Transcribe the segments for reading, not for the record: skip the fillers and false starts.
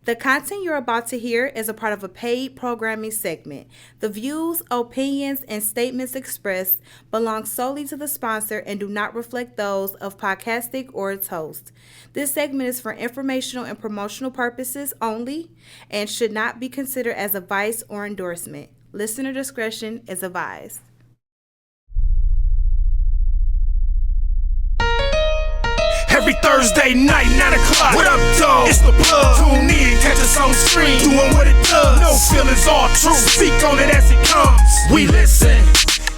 The content you're about to hear is a part of a paid programming segment. The views, opinions, and statements expressed belong solely to the sponsor and do not reflect those of Podcastic or its host. This segment is for informational and promotional purposes only and should not be considered as advice or endorsement. Listener discretion is advised. Every Thursday night, 9 o'clock. What up, dog? It's the plug. Tune in, catch us on stream. Doing what it does. No feelings, all true. Speak on it as it comes. We listen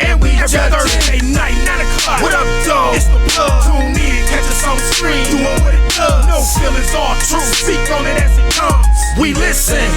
and we judge. Every Thursday night, 9 o'clock. What up, dog? It's the plug. Tune in, catch us on stream. Doing what it does. No feelings, all true. Speak on it as it comes. We listen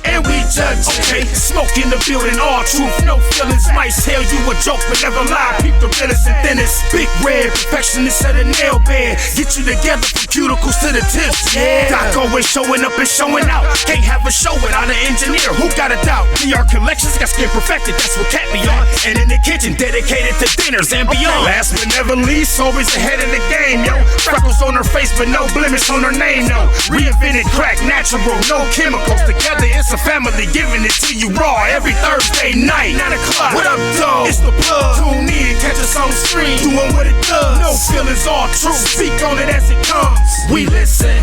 and we judge. Okay, smoke in the building, all truth, no feelings. Might tell you a joke, but never lie. Peep the realest and thinnest. Big red, perfectionist of the nail bed. Get you together from cuticles to the tips. Yeah, Doc always showing up and showing out. Can't have a show without an engineer. Who got a doubt? PR collections got skin perfected. That's what Cat be on. And in the kitchen, dedicated to dinners and beyond. Last but never least, always ahead of the game, yo. Freckles on her face, but no blemish on her name, no. Reinvented crack, natural, no chemicals. Together, it's a family giving it to you raw every Thursday night, 9 o'clock. What up, dog? It's the plug. Tune in, catch us on stream. Doing what it does. No feelings, all true. Speak on it as it comes. We listen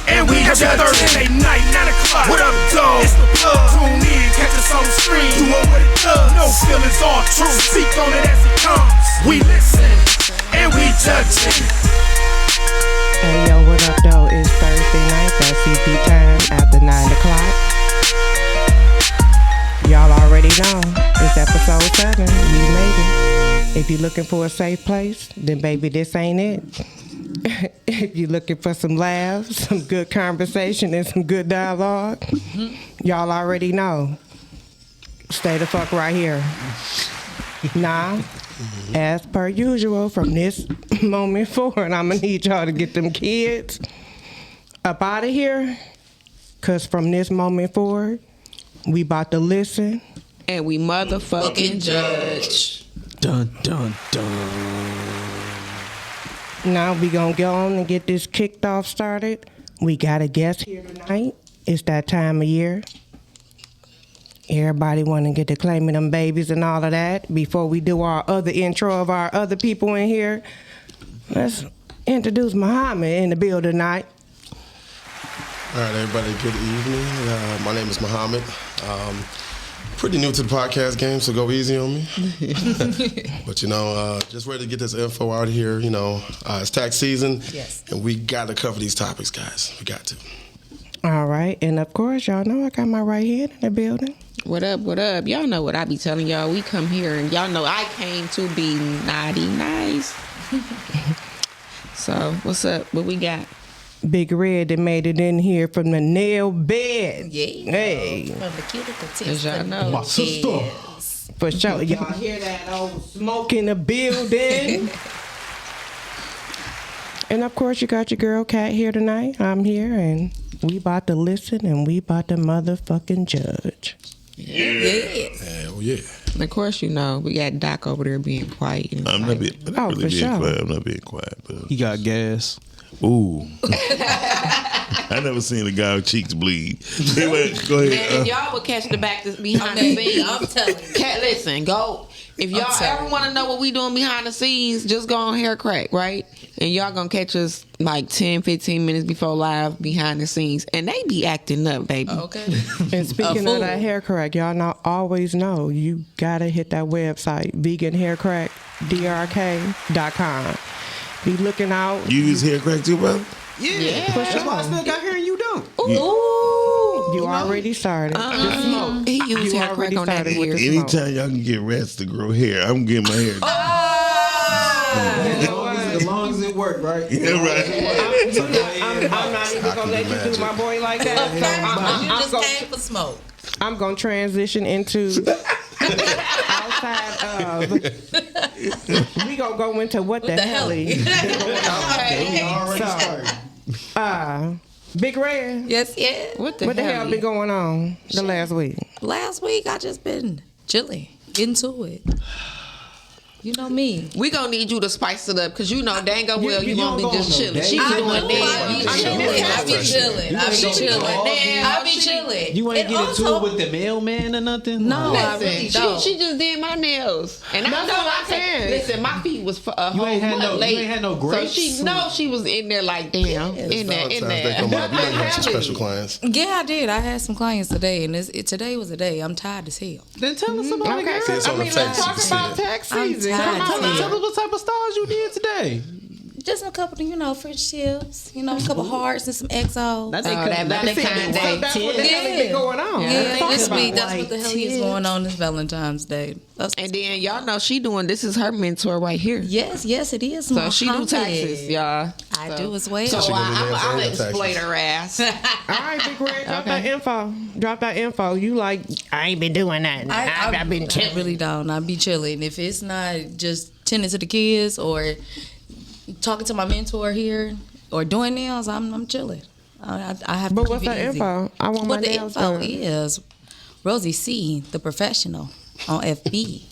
and we judge. Thursday night, 9 o'clock. What up, dog? It's the plug. Tune in, catch us on stream. Doing what it does. No feelings, all true. Speak on it as it comes. We listen and we judge it. Hey yo, what up though? It's Thursday night, that's CP time after 9 o'clock. Y'all already know, it's episode 7, we made it. If you're looking for a safe place, then baby, this ain't it. If you're looking for some laughs, some good conversation, and some good dialogue, y'all already know. Stay the fuck right here. Now, as per usual, from this moment forward, I'm gonna need y'all to get them kids up out of here, cause from this moment forward, we about to listen and we motherfucking judge. Dun dun dun. Now we gonna go on and get this kicked off started. We got a guest here tonight. It's that time of year. Everybody want to get to claiming them babies and all of that. Before we do our other intro of our other people in here, let's introduce Muhammad in the building tonight. All right, everybody, good evening. My name is Muhammad. Pretty new to the podcast game, so go easy on me. But, just ready to get this info out here. It's tax season, yes, and we got to cover these topics, guys. We got to. All right, and of course, y'all know I got my right hand in the building. What up, what up? Y'all know what I be telling y'all. We come here, and y'all know I came to be naughty nice. So, what's up? What we got? Big Red that made it in here from the nail bed. Yeah. Hey. From the cuticle tips. As y'all know. My sister. For sure. Y'all hear that old smoke in the building? And of course, you got your girl Cat here tonight. I'm here, and we about to listen, and we about to motherfucking judge. Yeah. Hell yeah. And of course, we got Doc over there being quiet. I'm not being quiet. I'm not being quiet. But He got gas. ooh, I never seen a guy with cheeks bleed. Anyway, go Man, ahead. if y'all would catch the back behind the scenes, I'm telling you. Cat, listen, go. If y'all ever want to know what we doing behind the scenes, just go on Hair Crack, right? And y'all gonna catch us like 10, 15 minutes before live behind the scenes. And they be acting up, baby. Okay. And speaking of that hair crack, y'all always know you gotta hit that website, veganhaircrackdrk.com. Be looking out. You use hair crack too, brother? Yeah. That's why I still got hair and you don't. Ooh. You already started. The smoke. He used You hair crack already on that started with ear. the Anytime y'all can get rats to grow hair, I'm getting my hair. As long as it worked, right? Yeah, right. I'm not even gonna let you do my boy like that. So You just came for smoke. I'm gonna transition into outside of. We gonna go into what the hell is going on. So, Big Red. Yes, yeah. What the hell been going on the last week? Last week, I just been chilling, getting to it. You know me. We gonna need you to spice it up because you know dang well you won't be just chilling. She I be doing I be chilling. I be chilling. You ain't get into it with the mailman or nothing? No, I really don't. She just did my nails, and That's I know what I'm saying. listen, my feet was a You whole ain't had month no- late. you ain't had no so grapes? she was in there like damn, in there. Valentine's Day come up. You know you have some special clients. Yeah, I did. I had some clients today, and today was a day. I'm tired as hell. Then tell us about it, Okay, girl. See, it's on the let's text. You talk can see about it. tax I'm season. tired. Come on. Tell us what type of stars you did today. Just a couple of, French chips, a couple hearts and some XO. That's that Valentine's Day. That's what the hell Yeah. is going on. Yeah, Talk this about week, it. that's what the hell is going on this Valentine's Day. And then y'all know she doing this is her mentor right here. Yes, it is. So she do Muhammad. taxes, y'all. I do as well. So She gonna do nails I'm and gonna exploit taxes. her ass. All right, Big Red, drop that info. You like, I ain't been doing that. I've been I chilling. really don't. I be chilling. If it's not just tending to the kids or talking to my mentor here or doing nails, I'm chilling. I have to But keep what's it the easy. info? I want my What the nails info done. is Rosie C, the professional, on FB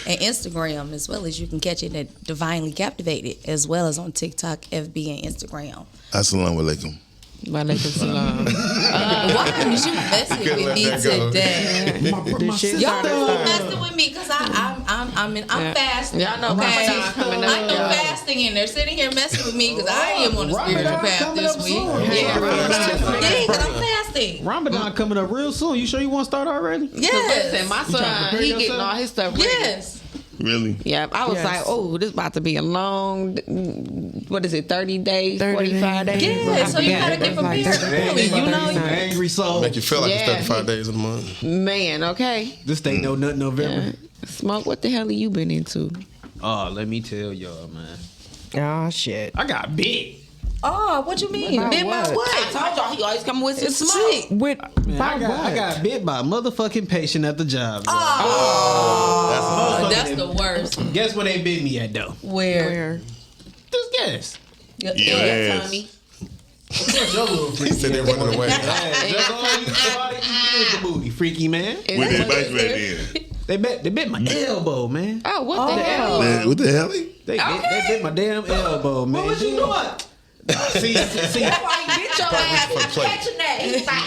and Instagram, as well as you can catch it at Divinely Captivated, as well as on TikTok, FB, and Instagram. Assalamu alaikum. Walaikum salam. Why is you messing couldn't with let me that go. today? This shit Y'all started messing with me because I'm fasting. Y'all know okay? Ramadan coming up, I know y'all. fasting in there, sitting here messing with me because I am on the spiritual path this week. Yeah, Yeah, because I'm fasting. Ramadan coming up real soon. You sure you want to start already? Yes. Listen, my trying to son, prepare he getting yourself? all his stuff ready. Yes. Really? Yeah, I was Yes. like, oh, this about to be a long, what is it, 30 days, 30 45 days? Yeah, so you gotta get prepared early, you know. Angry soul. Make you feel like Yeah. it's 35 days in a month. Man, okay. This ain't no nothing November. Smoke, what the hell have you been into? Oh, let me tell y'all, man. Oh, shit. I got bit. Oh, what you mean? About Been my what? I what? told y'all he always come with some smoke. Sweet. With, Man, I got bit by a motherfucking patient at the job. That's the worst. Guess where they bit me at though? Where? Just guess. Yes. Tommy. He said they running away. Just all you did the booty, freaky man. With that bite right then. They bit my elbow, man. Oh, what the hell? Man, what the hell? They bit my damn elbow, man. What you doing? See, That's why you get your ass for the plate. catching that. He's like,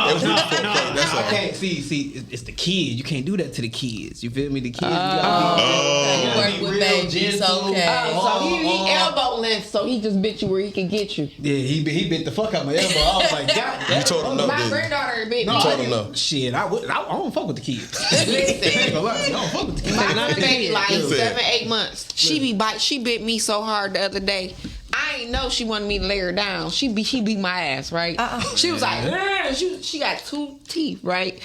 It was just for a plate, that's I all. can't see. It's the kids. You can't do that to the kids. You feel me? The kids. You You gotta work be with real babies, gentle. okay. so he elbow length, so he just bit you where he can get you. Yeah, he bit the fuck out my elbow. I was like, God damn. You told him no, My didn't you? granddaughter bit No, me. told I him didn't- no. Shit, I don't fuck with the kids. I Listen. ain't gonna lie, I don't fuck with the kids. My grandbaby like Listen. 7-8 months. She bit me so hard the other day. I ain't know she wanted me to lay her down. She beat my ass, right? She was like, "Ugh." she got 2 teeth, right?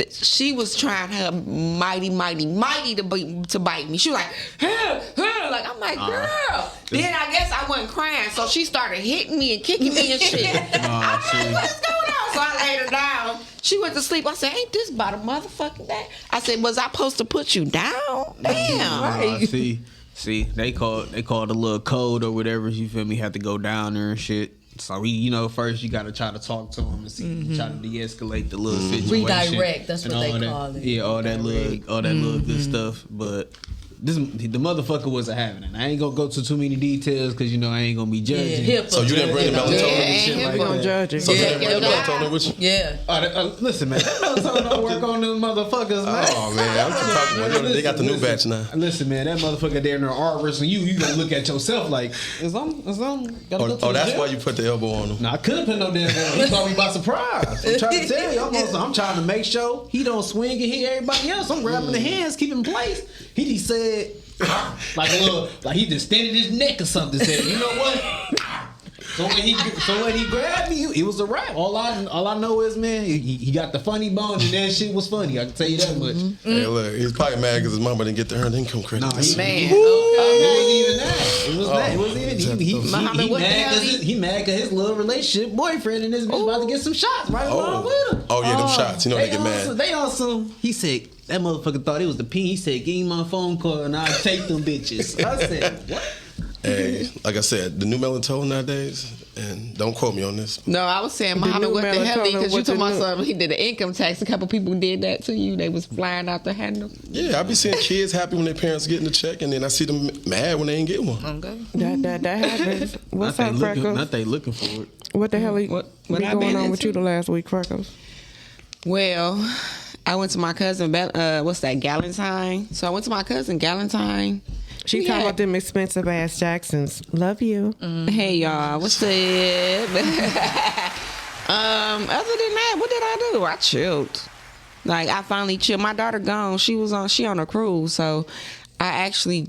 She was trying her mighty to bite me. She was like, like I'm like, girl. Then I guess I wasn't crying, so she started hitting me and kicking me and shit. I'm like, what's going on? So I laid her down. She went to sleep. I said, ain't this about a motherfucking day? I said, was I supposed to put you down? Damn. See, they called a little code or whatever. You feel me? Had to go down there and shit. So first you gotta try to talk to them and see, try to de-escalate the little situation. Redirect, that's and what they all that. call it. Yeah, all that little good stuff. But the motherfucker wasn't having it. I ain't gonna go to too many details because I ain't gonna be judging. Yeah, So you didn't bring the melatonin and shit Yeah, like Don't that? judge it. So you Yeah, didn't bring the yeah. melatonin with you? Yeah. Listen, man, that melatonin don't work on them motherfuckers, man. Oh man, I'm just talking about they got the new batch now. Listen, man, that motherfucker there in there arborist and you gonna look at yourself like, is I'm Oh, that's why you put the elbow on him. No, I couldn't put no damn elbow. He caught me by surprise. I'm trying to tell you, I'm trying to make sure he don't swing and hit everybody else. I'm grabbing the hands, keep him in place. He just said, like he just extended his neck or something. Said, you know what? So when he grabbed me, it was a wrap. All I know is, man, he got the funny bone, and that shit was funny. I can tell you that much. Hey, look, he's probably mad because his mama didn't get the earned income credit. No, he Man. It wasn't even that. It was that. It wasn't even. He Muhammad, what the mad hell because he mad because his little relationship boyfriend and this bitch about to get some shots right along with him. Oh yeah, them shots. You know they get mad. They on some. He said that motherfucker thought it was the pin. He said, "Give me my phone call and I'll take them bitches." I said, "What?" Hey, like I said, the new melatonin nowadays, and don't quote me on this. No, I was saying, Muhammad, new what the hell? melatonin, Because you what the talking about new- something. He did the income tax. A couple people did that to you. They was flying out the handle. Yeah, I be seeing kids happy when their parents getting the check, and then I see them mad when they ain't get one. Okay. That happens. What's up, Freckles? Not they looking for it. What the hell What been I going been on with into? you the last week, Freckles? Well, I went to my cousin, what's that, Galentine? So I went to my cousin, Galentine. She talking about them expensive ass Jacksons. Love you. Hey, y'all, what's up? Other than that, what did I do? I chilled. Like, I finally chilled. My daughter gone. She on a cruise, so I actually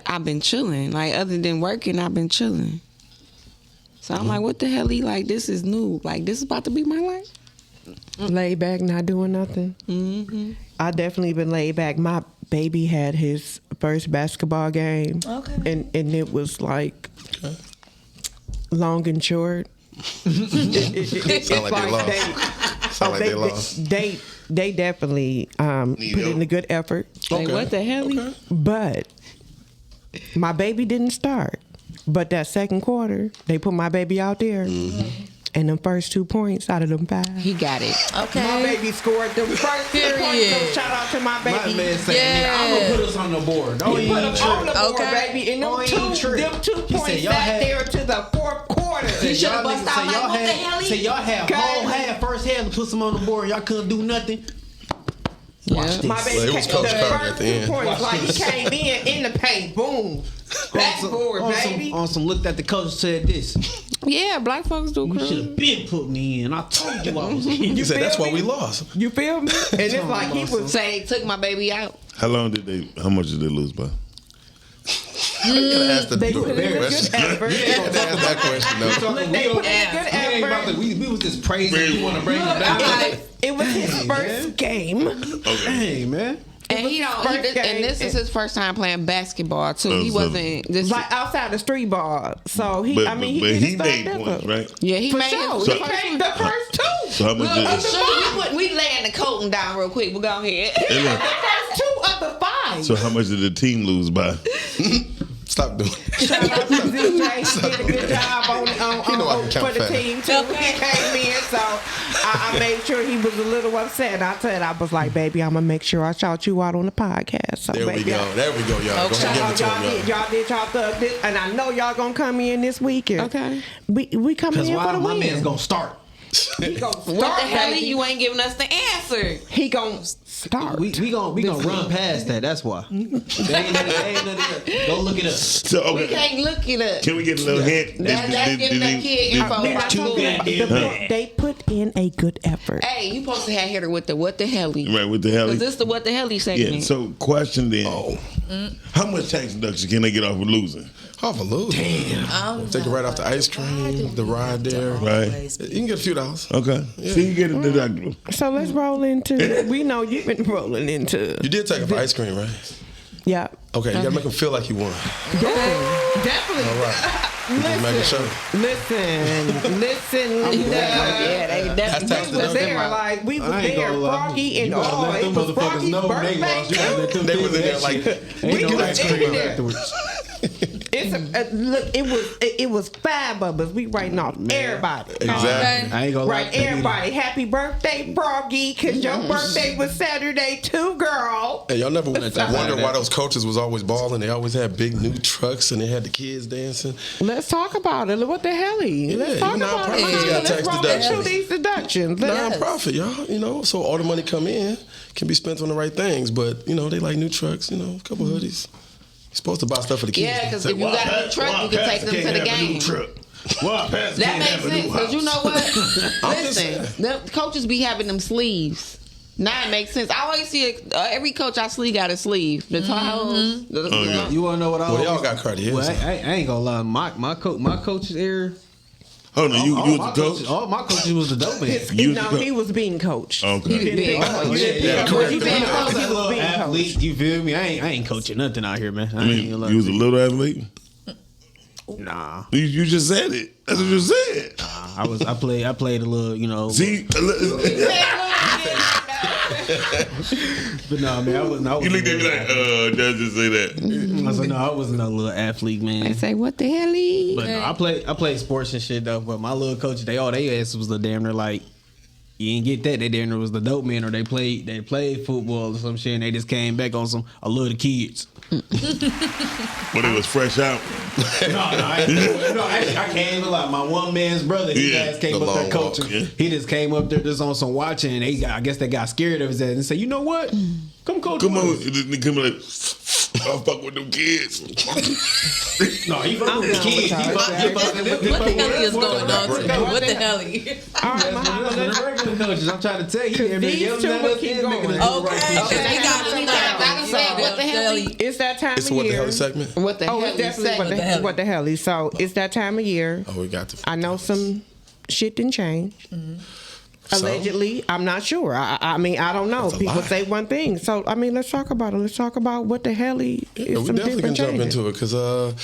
I've been chilling. Like, other than working, I've been chilling. So I'm like, what the hell? Like, this is new. Like, this is about to be my life. Laid back, not doing nothing. Mm-hmm. I definitely been laid back. My baby had his first basketball game. Okay. And it was like long and short. Sound like they lost. Sound like they lost. They definitely put in a good effort. Like, what the hell? Okay. But my baby didn't start. But that second quarter, they put my baby out there. Mm-hmm. And them first 2 points out of them 5. He got it. Okay. My baby scored them first 2 points. Period. So shout out to my My baby. man saying, nigga, I'm gonna put us on the board. Don't He even put them trip. on the board, Okay. baby. And them Don't two, even trip. them 2 He said points y'all back had- there to the fourth quarter. Say should've y'all bust niggas out say like, y'all what the had, hell he- say y'all had Okay. whole half, first half to put some on the board. Y'all couldn't do nothing. Watch this. My baby Well, it was came, Coach the Carter first at the 2 end. points, Watch like he this. came in the paint, boom, backboard, baby. On some looked at the coach said this. Yeah, black folks do You should cruise. have been put me in. I told you I was in. He said that's feel why me? we lost. You feel me? And it's like he was. Say, took my baby out. How much did they lose by? You gotta ask the They dude put in a good question. effort. You don't have to ask that question though. Look, they put in a good effort. We was just praising. You want to bring him down? It was his first game. Okay. Hey man. And he don't. first He, game. and this is his first time playing basketball too. He so- wasn't. This, Like outside the street ball. So he, But, I mean, but he he didn't made start points, different. right? yeah, he For made. sure. his- He made the first 2. So how much Look, did sure, we laying the coating down real quick. We'll go ahead. Hey, look, The first 2 of the 5. so how much did the team lose by? Stop doing it. Shout out to ZJ. He did a good job You know I can count for the fast. team too. He came in, so I made sure he was a little upset. I was like, baby, I'm gonna make sure I shout you out on the podcast. So, There we baby, go. There we go, y'all. Go Shout ahead, out, give it to y'all him, did, y'all. y'all did y'all thug this, and I know y'all gonna come in this weekend. Okay. We coming Because in for why the my win. man's gonna start. He gonna start, What the hell? baby. You ain't giving us the answer. He gonna start. We gonna run past that. That's why. They ain't nothing. Go look it up. So We okay, can't look it up. can we get a little hint? That's giving that kid info. We're not Too talking about goddamn bad. they put in a good effort. Hey, you supposed to have hit her with the what the hell? Right, what the hell? Is this the what the hell segment? Yeah. So question then: how much tax deduction can they get off of losing? Off a lose. I'm Take it right off the ice cream, the ride there. Right. You can get a few dollars. Okay. So you get a deductible. So let's roll into. We know you've been rolling into. You did take it for ice cream, right? Yeah, Okay, you gotta make them feel like you won. definitely. All right. You just make it show. Listen. Yeah, they That's definitely tax We was there, deductible. like we was I ain't there, gonna lie. Froggy You and gotta all. let It them was motherfuckers Froggy's know they birthday lost. You gotta let too. them They feel was in that there like, shit. We Ain't no was ice in cream there. afterwards. It's look. It was 5 of us. We writing off everybody. exactly. I ain't gonna lie. Right, everybody. Happy birthday, Froggy, because your birthday was Saturday too, girl. Hey, y'all never wondered why those coaches was always balling. They always had big new trucks and they had the kids dancing. Let's talk about it. What the hell? Let's talk even about it. nonprofits got Let's tax roll into deductions. these deductions. Let's- Non-profit, y'all. You know, so all the money come in can be spent on the right things. But you know, they like new trucks. You know, a couple hoodies. You're supposed to buy stuff for the kids. Yeah, because if you got a new truck, you can take them to the game. That makes sense. Because you know what? Listen, the coaches be having them sleeves. Now it makes sense. I always see every coach I see got a sleeve. The Tahoes. yeah. You wanna know what I Well, they always- all got Cartiers. Well, I ain't gonna lie. My coach's era. Hold on, you all was my the coach? coaches- All my coaches was the dope man. You was No, the he was being coached. Okay. He didn't Big pick- coach. he didn't pick Yeah, up- correct. he He was was being a little coached. athlete. You feel me? I ain't coaching nothing out here, man. I I ain't mean, gonna lie. you was a little athlete. Nah, You just said it. That's what you said. I played a little, you know. See, But no, man, I wasn't. You looked at me like, does it say that? I said, no, I wasn't a little athlete, man. I say, what the hell? But no, I played sports and shit though. But my little coach, they ass was the damn near like, you ain't get that. They damn near was the dope man, or they played football or some shit, and they just came back on some. I love the kids. But it was fresh out. I came like my one man's brother. His ass came up there coaching. Yeah. He just came up there just on some watching, and I guess they got scared of his ass and said, you know what? Come coach. Come on, with us." they come like, I'll fuck with them kids. No, he fucking with the kids. What the hell is going on today? What the hell? All right, Muhammad, let's Regular coaches, I'm trying to tell you. these two will keep going. Okay. What the hell? It's that time It's of what the year. hell segment. What the Oh, hell? it's definitely what the hell. So it's that time of year. Oh, we got to. I know some shit didn't change. Allegedly, I'm not sure. I mean, I don't know. That's a People lie. say one thing. So, I mean, let's talk about it. Let's talk about what the hell is Yeah, we some definitely can different jump changes. into it because I'm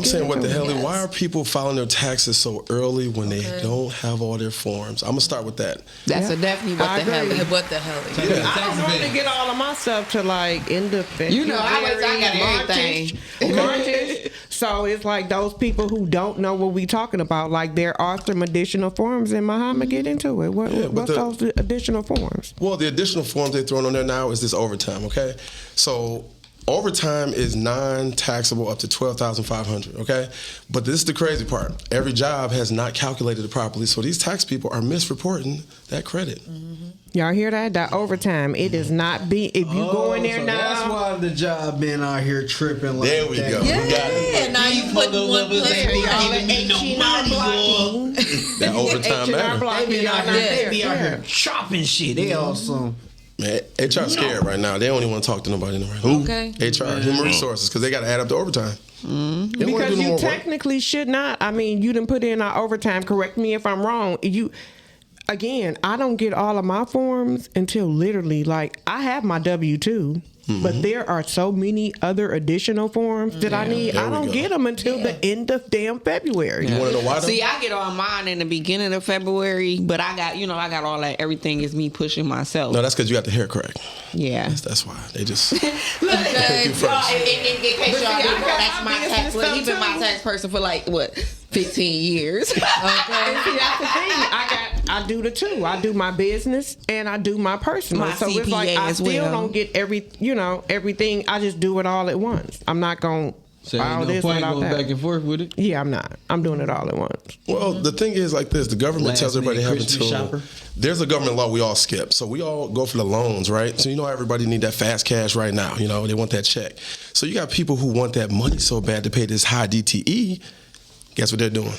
get saying what into the it. hell? Why are people filing their taxes so early when they don't have all their forms? I'm gonna start with that. That's a definitely what I the hell. agree. What the hell? I don't normally get all of my stuff to like end of February. You know, I got everything. March-ish. So it's like those people who don't know what we talking about. Like there are some additional forms, and Muhammad get into it. What's those additional forms? Well, the additional forms they're throwing on there now is this overtime. Okay, so overtime is non-taxable up to $12,500. Okay, but this is the crazy part. Every job has not calculated it properly, so these tax people are misreporting that credit. Y'all hear that? That overtime. It is not be. If you go in there so now, that's why the job been out here tripping like There we that. go. We got it. Yeah, now you put one place They be y'all giving me no money, boy. That overtime H&R matter. block, They be y'all out not here, there. they be out here shopping shit. They awesome. Man, HR scared right now. They don't even want to talk to nobody no right now. Okay. HR, human resources, because they got to add up the overtime. They don't wanna Because do no you more work. technically should not. I mean, you didn't put in our overtime. Correct me if I'm wrong. Again, I don't get all of my forms until literally, like, I have my W-2, but there are so many other additional forms that I need. There I we don't go. get them until the end of damn February. You want to know why? Though? See, I get all mine in the beginning of February, but I got all that. Everything is me pushing myself. No, that's because you got the hair crack. Yeah. That's why they just. Look, you first. y'all, in case y'all didn't know, got that's my my tax. business Look, he's been stuff, my too. tax person for like what, 15 years. And see, that's the thing. I do the two. I do my business and I do my personal. My so it's like CPA I as still well. don't get everything. I just do it all at once. I'm not gonna So file ain't no this point without going that. back and forth with it. Yeah, I'm not. I'm doing it all at once. Well, the thing is like this: the government Last tells everybody minute they have Christmas until. shopper. There's a government law we all skip, so we all go for the loans, right? So everybody need that fast cash right now. They want that check. So you got people who want that money so bad to pay this high DTE. Guess what they're doing?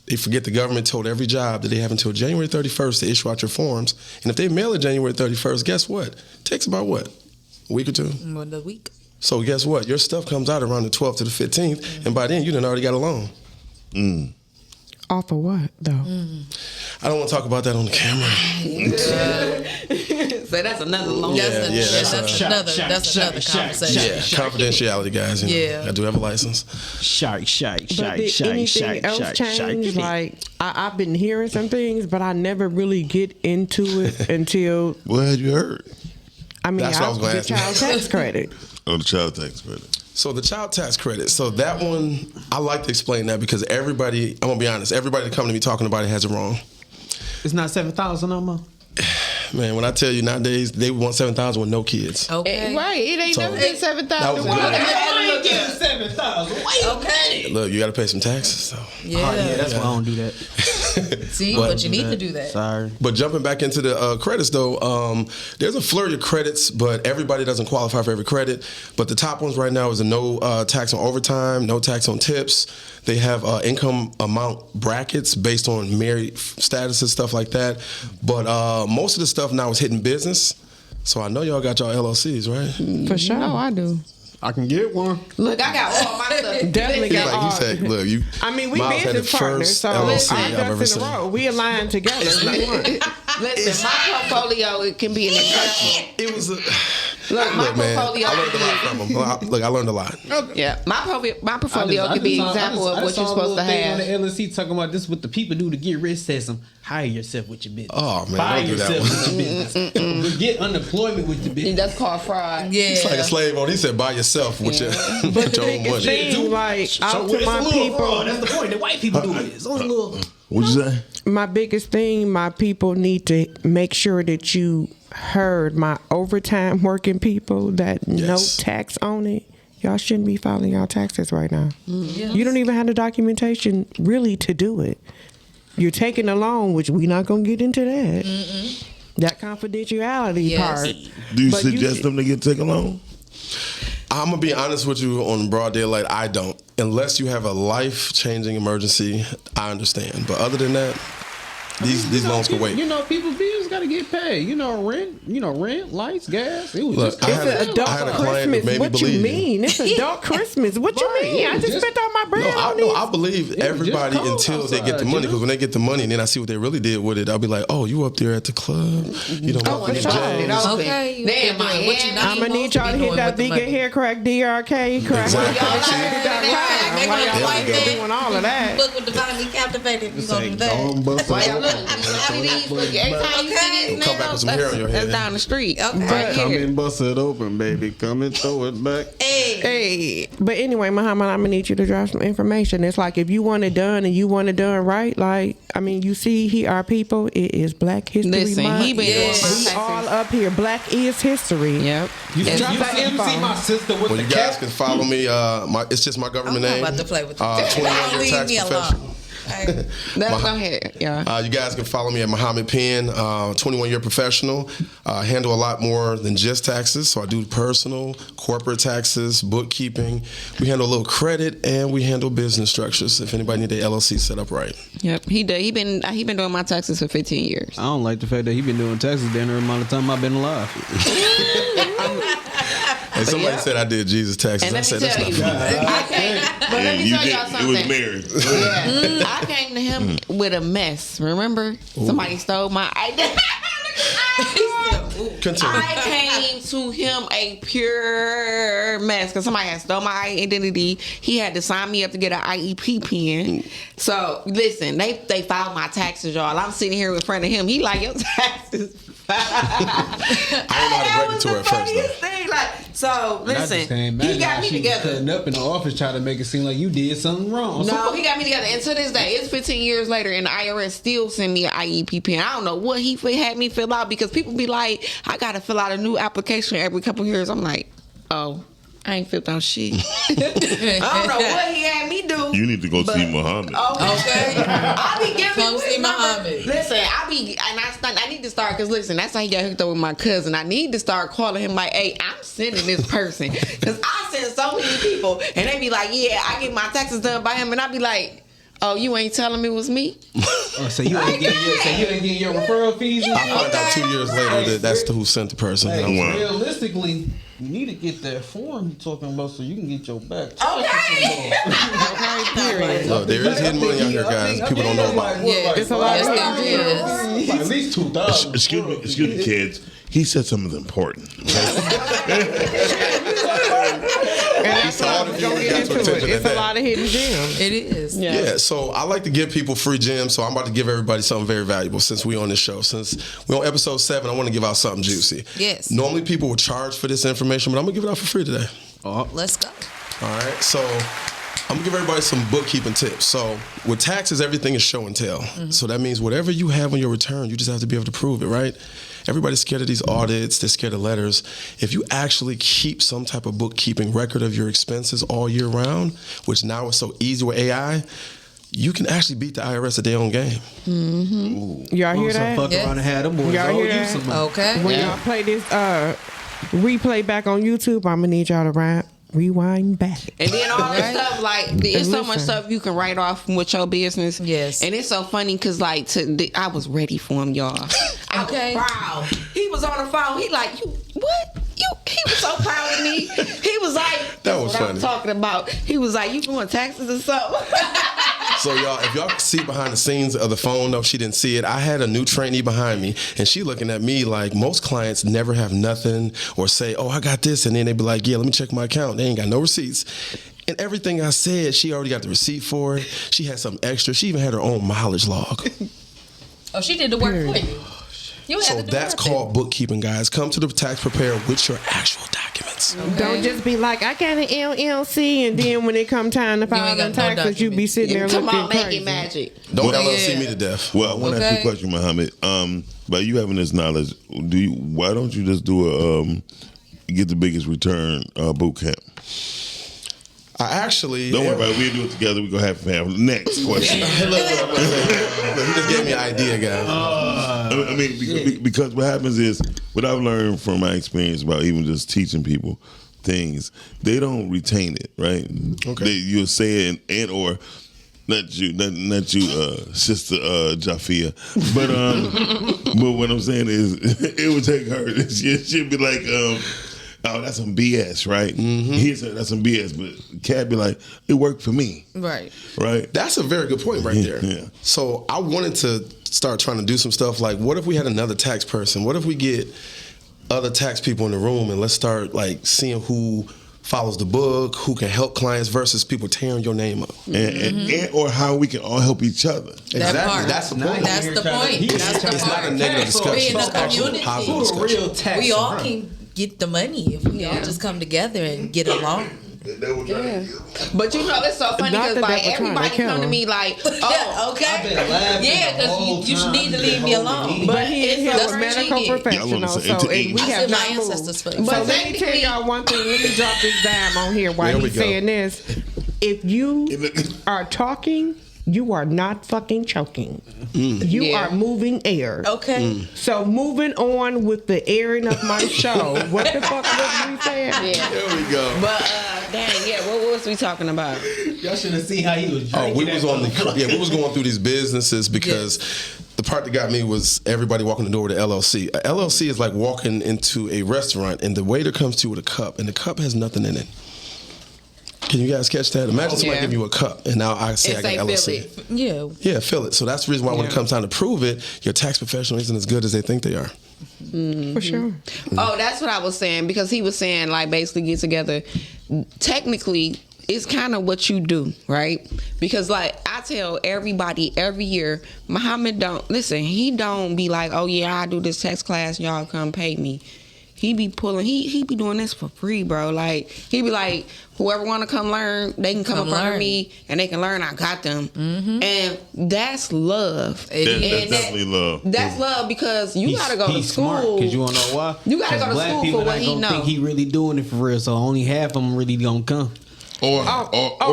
They forget the government told every job that they have until January 31st to issue out your forms. And if they mail it January 31st, guess what? It takes about what? A week or two? What the week? So guess what? Your stuff comes out around the 12th to the 15th, and by then you done already got a loan. Off of what though? I don't want to talk about that on the camera. So that's another long. That's another conversation. Yeah, confidentiality, guys. Yeah. I do have a license. Shark. But did anything else change? Like I've been hearing some things, but I never really get into it until What had you heard? I mean, That's what I was gonna the ask. child tax credit. Oh, the child tax credit. So the child tax credit. So that one, I like to explain that because everybody, I'm gonna be honest, everybody that come to me talking about it has it wrong. It's not 7,000 no more. Man, when I tell you nowadays they want 7,000 with no kids. Okay. Right, it ain't So, never been that was 7,000. good. I ain't getting 7,000. Okay. Look, you got to pay some taxes. So. Yeah. That's why I don't do that. See, but you need to do that. Sorry. But jumping back into the credits, though, there's a flurry of credits, but everybody doesn't qualify for every credit. But the top ones right now is a no tax on overtime, no tax on tips. They have income amount brackets based on married status and stuff like that. But most of the stuff now is hitting business. So I know y'all got y'all LLCs, right? For sure. No, I do. I can get one. Look, I got all my stuff. Definitely got Like all. you said, look, I mean, we Miles had business the partners, first so LLC our I've ever ducks in seen. a row. We align together. Like one. Listen, my portfolio, it can be an example. It was a. Look, my man, portfolio. I learned a lot from him. Look, I learned a lot. Yeah, my portfolio could be an example of what you're supposed to have. On the LSC talking about this, what the people do to get rich. Says some hire yourself with your business. Oh man, fire don't do that yourself one. with your business. Get unemployment with your business. That's called fraud. Yeah. It's like a slave owner. He said, "Buy yourself with your, with your own money." Thing, like, out to it's my a little people. fraud. That's the point. The white people do it. It's only a little. What'd you say? My biggest thing, my people need to make sure that you heard my overtime working people that no tax on it. Y'all shouldn't be filing y'all taxes right now. Yes. You don't even have the documentation really to do it. You're taking a loan, which we're not going to get into that. That confidentiality part. Do you But suggest them to take a loan? I'm gonna be honest with you on broad daylight. I don't, unless you have a life-changing emergency. I understand, but other than that, these loans can wait. You know, people's bills got to get paid. Rent, lights, gas. It was Look, just I had a client that made me What you believe. mean? It's adult Christmas. What you mean? I just spent all my bread on this. I believe everybody cold until they get the outside, money. you know? Because when they get the money and then I see what they really did with it, I'll be like, oh, you up there at the club? You know, Oh, Muffin for sure. James. Okay, Damn, my what you hand. not I'm gonna need supposed to y'all to be hit doing that with the vegan money. hair crack DRK crack. Exactly. Y'all See? heard that? They Why gonna y'all like still that. doing all of that? Book with Divinely Captivated. You gonna do that? Why y'all look? Every time you see this Come back with some hair on your that's head. down the street. Okay. Right Come here. and bust it open, baby. Come and throw it back. Hey, but anyway, Muhammad, I'm gonna need you to drop some information. It's like if you want it done and you want it done right, like I mean, you see, here are people. It is Black History Listen, Month. he been doing my We taxes. all up here. Black is history. Yep. You Drop see that my sister with Well, the you guys cat. can follow me. It's just my government I'm name. not about to play with you. 21-year Leave tax me alone. professional. Go ahead. Yeah. You guys can follow me at Muhammad Penn, 21-year professional. Handle a lot more than just taxes. So I do personal, corporate taxes, bookkeeping. We handle a little credit, and we handle business structures. If anybody need their LLC set up right. Yep. He been doing my taxes for 15 years. I don't like the fact that he been doing taxes the amount of time I've been alive. And somebody said I did Jesus taxes. And I let said me that's tell not you, funny. I came, but let me tell y'all something. It was married. Yeah. I came to him with a mess. Remember? Somebody stole my identity. Continue. I came to him a pure mess because somebody had stole my identity. He had to sign me up to get an IEP pin. So listen, they filed my taxes, y'all. I'm sitting here in front of him. He like, your taxes. I didn't know how to break it to her at first, though. So listen, he got me together. Cutting up in the office trying to make it seem like you did something wrong. No, he got me together. And to this day, it's 15 years later, and the IRS still send me an IEP pin. I don't know what he had me fill out because people be like, I got to fill out a new application every couple years. I'm like, oh, I ain't filled out shit. I don't know what he had me do. You need to go see Muhammad. Okay. I be giving Come see Muhammad. Listen, I need to start because listen, that's how he got hooked up with my cousin. I need to start calling him like, hey, I'm sending this person because I send so many people, and they be like, yeah, I get my taxes done by him, and I be like, oh, you ain't telling me it was me? So you ain't getting your referral fees? I found out 2 years later that that's who sent the person. Hey, Wow. realistically, you need to get that form you're talking about so you can get your back. Okay. Look, there is hidden money out here, guys. People don't know about it. Yeah, It's a lot of yes, there is. At least 2,000. Excuse me, kids. He said something important. And that's all why the we people gonna got get to into attention it. at It's a that. lot of hidden gems. It is. Yeah, so I like to give people free gems, so I'm about to give everybody something very valuable since we on this show. Since we're on episode 7, I want to give out something juicy. Yes. Normally people would charge for this information, but I'm going to give it out for free today. Let's go. All right, so I'm going to give everybody some bookkeeping tips. So with taxes, everything is show and tell. So that means whatever you have on your return, you just have to be able to prove it, right? Everybody's scared of these audits. They're scared of letters. If you actually keep some type of bookkeeping record of your expenses all year round, which now is so easy with AI, you can actually beat the IRS at their own game. Y'all hear So that? fuck Yes. around and have them boys Y'all owe hear you that? some money. Okay. When y'all play this replay back on YouTube, I'm gonna need y'all to rewind back. And then all this stuff, like, it's so much listen. stuff you can write off with your business. Yes. And it's so funny because, like, I was ready for him, y'all. Okay. I was proud. He was on the phone. He like, you, what? He was so proud of me. He was like, That was what funny. I'm talking about. He was like, you doing taxes or something? So y'all, if y'all see behind the scenes of the phone, though, she didn't see it. I had a new trainee behind me, and she looking at me like most clients never have nothing or say, "Oh, I got this," and then they be like, "Yeah, let me check my account." They ain't got no receipts. And everything I said, she already got the receipt for it. She had something extra. She even had her own mileage log. Oh, she did the work for you. You So that's called bookkeeping, guys. Come to the tax preparer with your actual documents. Okay. Don't just be like, I got an LLC, and then when it come time to file them taxes, you be sitting there looking crazy. Making magic. Don't LLC me to death. Well, I want to ask you a question, Muhammad. By you having this knowledge, why don't you just do a get the biggest return boot camp? I actually don't worry about it. We'll do it together. We go have family. Next question. Look, he just gave me an idea, guys. I mean, because what happens is, what I've learned from my experience about even just teaching people things, they don't retain it, right? Okay. You'll say it and or not you, Sister Jafia, but what I'm saying is, it would take her. She'd be like, oh, that's some BS, right? Mm-hmm. He said that's some BS, but Cat be like, it worked for me. Right. Right. That's a very good point right there. Yeah. So I wanted to start trying to do some stuff like, what if we had another tax person? What if we get other tax people in the room and let's start like seeing who follows the book, who can help clients versus people tearing your name up. And or how we can all help each other. Exactly. That's the point. That's the point. It's not a negative discussion. We're in a community. Positive discussion. Real tax. We all can get the money if we all just come together and get along. Yeah. But you know, it's so funny because like everybody come to me like, oh, okay, yeah, because you need to leave me alone. But he is a medical professional, so and we have my not ancestors for moved. So let me tell y'all one thing. Let me drop this dime on here while he's saying this. If you are talking, you are not fucking choking. You are moving air. Okay. So moving on with the airing of my show. What the fuck was we saying? Yeah. There we go. But dang, yeah, what was we talking about? Y'all should have seen how he was drinking. We was we was going through these businesses because the part that got me was everybody walking the door with an LLC. A LLC is like walking into a restaurant and the waiter comes to you with a cup and the cup has nothing in it. Can you guys catch that? Imagine somebody give you a cup, and now I say I got LLC. Yeah, fill it. So that's the reason why when it comes time to prove it, your tax professional isn't as good as they think they are. For sure. Oh, that's what I was saying, because he was saying like basically get together. Technically, it's kind of what you do, right? Because like I tell everybody every year, Muhammad he don't be like, oh yeah, I do this tax class, y'all come pay me. He be pulling, he be doing this for free, bro. Like, he be like, whoever want to come learn, they can come up under me and they can learn. I got them. Mm-hmm. And that's love. That's definitely love. That's love because you got to go to school. Because you want to know why? You got to go to school for what he know. Think he really doing it for real, so only half of them really gonna come. Or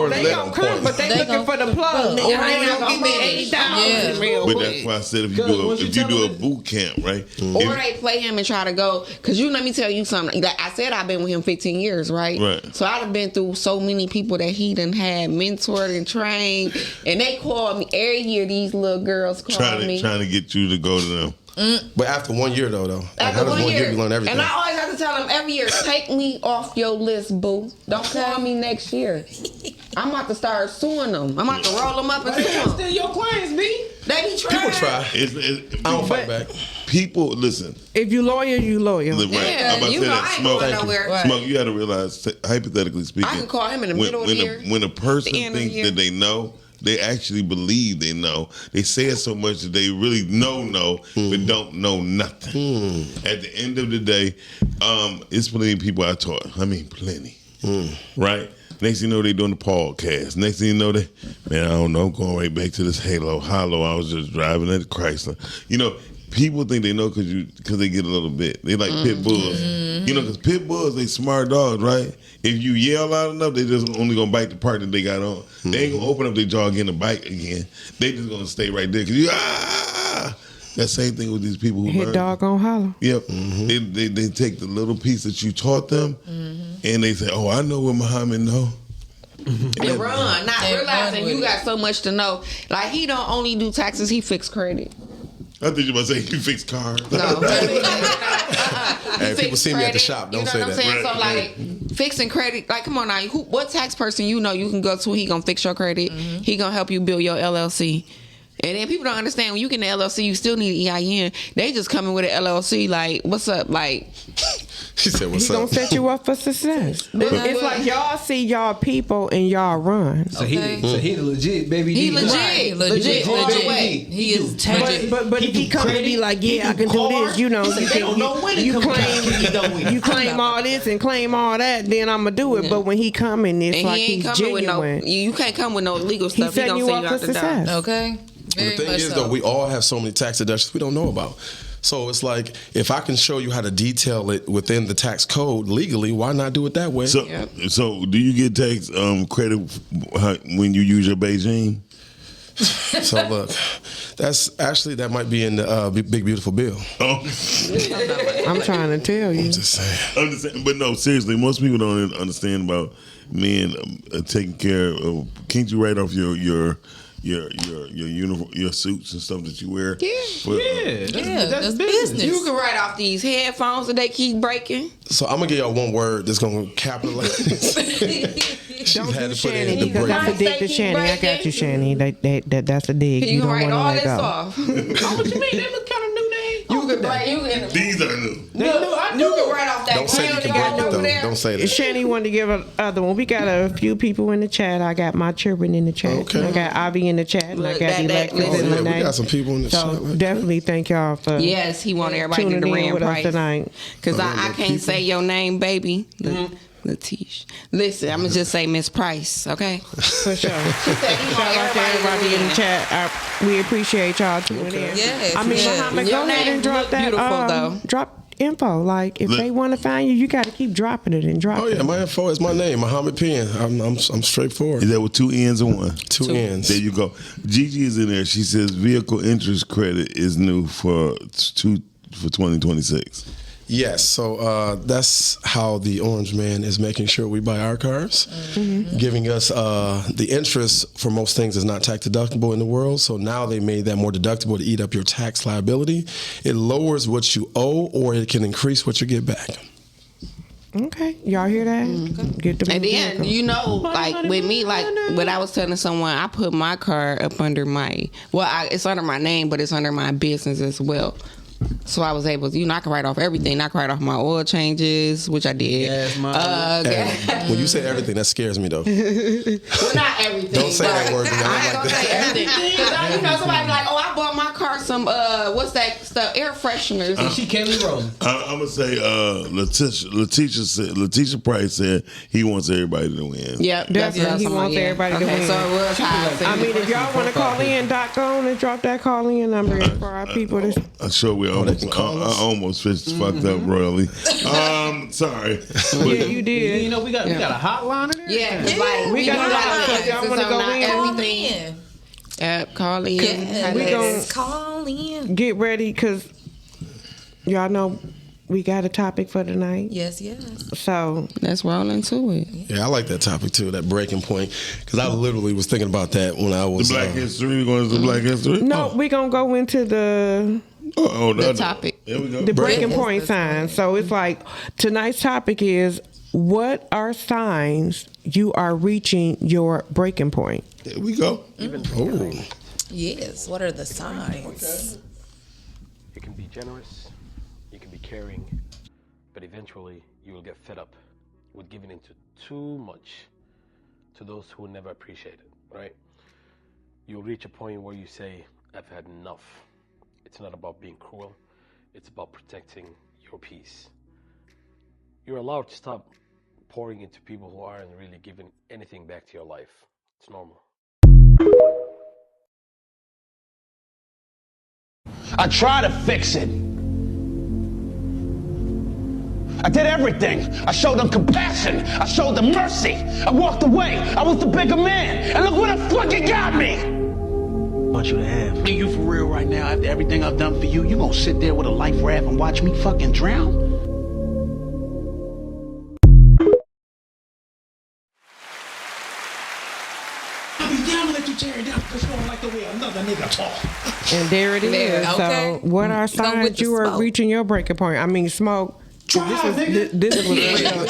they gonna come, but they looking for the plug. Or they gonna give me $80 real quick. But that's why I said if you do a boot camp, right? Or they play him and try to go, because let me tell you something. Like I said, I've been with him 15 years, right? Right. So I've been through so many people that he done had mentored and trained, and they call me every year. These little girls call me trying to get you to go to them. But after 1 year, though, after how does 1 year you learn everything? And I always have to tell them every year, take me off your list, boo. Don't call me next year. I'm about to start suing them. I'm about to roll them up and sue them. Still your clients, B. They be trying. People try. I don't fight back. People, listen. If you loyal, you loyal. Right. Yeah, I'm about to say that. Smoke, you got to realize, hypothetically speaking, I can call him in the middle of the year. When a person thinks that they know, they actually believe they know. They say it so much that they really know, but don't know nothing. At the end of the day, it's plenty of people I taught. I mean, plenty. Right? Next thing you know, they doing the podcast. Next thing you know, I don't know, I'm going right back to this hollow. I was just driving at Chrysler. You know, people think they know because they get a little bit. They like pit bulls. You know, because pit bulls, they smart dogs, right? If you yell loud enough, they just only going to bite the part that they got on. They ain't going to open up their jaw again and bite again. They just going to stay right there. That same thing with these people who Hit dog on holler. Yep. They take the little piece that you taught them and they say, oh, I know what Muhammad know. They run, not realizing you got so much to know. Like, he don't only do taxes, he fix credit. I think you were about to say he fix cars. No. Hey, people see me at the shop. Don't say what I'm that. saying? So like fixing credit, like come on now, what tax person you can go to? He gonna fix your credit. He gonna help you build your LLC. And then people don't understand when you get an LLC, you still need an EIN. They just coming with an LLC like, what's up? Like, she said, what's He up? gonna set you up for success. It's like y'all see y'all people and y'all run. So he the legit baby. he D. legit, Right. legit. He is legit. But if he come and be like, yeah, I can do this, you know, you claim all this and claim all that, then I'ma do it. But when he coming, it's And like he ain't he's coming genuine. with no. You can't come with no legal He's stuff. He setting gonna you send up you for out the door. success. Okay. The thing is, though, we all have so many tax deductions we don't know about. So it's like, if I can show you how to detail it within the tax code legally, why not do it that way? So do you get tax credit when you use your Beijing? So look, that might be in the Big Beautiful Bill. Oh, I'm trying to tell you. Just saying. I'm just saying, but no, seriously, most people don't understand about men taking care of. Can't you write off your uniform, your suits and stuff that you wear? That's business. You can write off these headphones that they keep breaking. So I'm gonna give y'all one word that's gonna capitalize. Don't had do to put it in Shanny the because break. that's a dig to Shanny. I got you, Shanny. That's a dig. You can don't write wanna all let this go. off. Oh, what you mean? They look kind of new. You can write. These are new. You can write off that. Don't say you can break it though. Don't say that. Shanny wanted to give another one. We got a few people in the chat. I got my children in the chat. Okay. I got Avi in the chat. And I Look, got that- Alexis that- and Yeah, we Lene. got some people in the So chat. definitely thank y'all for Yes, he want everybody to get tuning the in rand with us price. tonight. Cause I can't say your name, baby. Latish. Listen, I'm gonna just say Miss Price, okay? For sure. Shout Shout out to everybody in the chat. We appreciate y'all tuning in. Yes, I mean, yes. Muhammad, Your go ahead name and drop look that. beautiful, though. Drop info. Like, if Look. they want to find you, you got to keep dropping it and dropping Oh yeah, it. my info is my name, Muhammad Penn. I'm straightforward. Is that with 2 N's and 1? Two ends. There you go. Gigi is in there. She says vehicle interest credit is new for 2026. Yes, so that's how the Orange Man is making sure we buy our cars, giving us the interest for most things is not tax deductible in the world. So now they made that more deductible to eat up your tax liability. It lowers what you owe, or it can increase what you get back. Okay. Y'all hear that? Get the And then, like with me, like when I was telling someone, I put my car up under it's under my name, but it's under my business as well. So I was able to, I can write off everything. I can write off my oil changes, which I did. Yes, When you say everything, that scares me though. Well, not everything. Don't say that word. I ain't gonna say everything. Because somebody's like, oh, I bought my car some, what's that stuff? Air fresheners. She Kelly Rowland. I'm gonna say Letitia Price said he wants everybody to win. Yep, Definitely, he wants everybody to win. So it was high. I mean, if y'all want to call in, go on and drop that call in number in for our people. I'm sure we almost, I almost fucked up royally. Sorry. Yeah, you did. You know, we got a hotline in there. Yeah, because like We got a hotline. Y'all wanna go in? everything. Call in. We gon' Call in. get ready because y'all know we got a topic for tonight. Yes, yes. So Let's roll into it. Yeah, I like that topic too, that breaking point, because I literally was thinking about that when I was The Black History. We're going to the Black History. no, we gonna go into the The topic. There we go. the breaking point signs. So it's like tonight's topic is, what are signs you are reaching your breaking point? There we go. Yes. What are the signs? You can be generous, you can be caring, but eventually you will get fed up with giving into too much to those who will never appreciate it, right? You'll reach a point where you say, I've had enough. It's not about being cruel, it's about protecting your peace. You're allowed to stop pouring into people who aren't really giving anything back to your life. It's normal. I tried to fix it. I did everything. I showed them compassion. I showed them mercy. I walked away. I was the bigger man. And look where the fuck it got me. I want you to have. Are you for real right now? After everything I've done for you, you gonna sit there with a life raft and watch me fucking drown? I'll be down to let you tear it down because you don't like the way another nigga talk. And there it is. There, okay. So, what are Go with signs the you are smoke. reaching your breaking point? I mean, Smoke. This was real.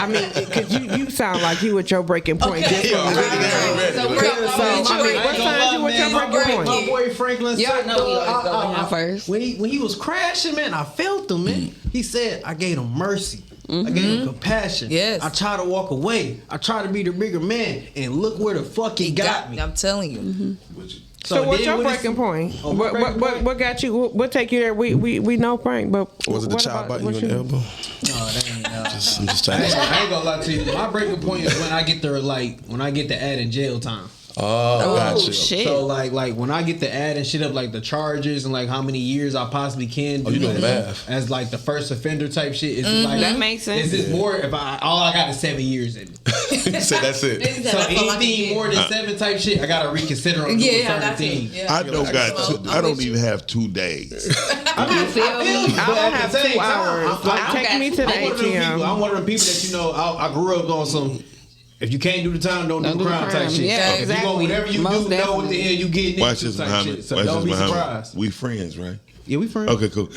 I mean, because you sound like you at your breaking point. Okay. Just from the So what signs you at your breaking point? My boy Franklin Y'all said, know we always go down first. when he was crashing, man, I felt him, man. He said, I gave him mercy. I gave him compassion. Yes. I tried to walk away. I tried to be the bigger man, and look where the fuck he got me. I'm telling you. So what's then your when breaking point? Oh, my breaking point? What got you? What take you there? We know Frank, but Was it the what child about- biting you what in the elbow? No, that ain't. I'm just trying to. I ain't gonna lie to you. My breaking point is when I get to adding jail time. Oh, gotcha. shit. So like when I get to add and shit up like the charges and like how many years I possibly can do Oh, you doing as, math. as like the first offender type shit. It's like That makes sense. Is this more if all I got is 7 years in me? So that's it. So anything more than 7 type shit, I gotta reconsider on doing certain that's it. things. Yeah. I don't got. I don't even have 2 days. I don't have 2 hours. Like, take me to the ATM. I'm one of them people that I grew up on some. If you can't do the time, don't do the crime type shit. Yeah, If you go, whatever you Most do, know what the hell you getting Watch into this, type Muhammad. shit. So Watch don't this, be Muhammad. surprised. We friends, right? Yeah, we friends. Okay, cool.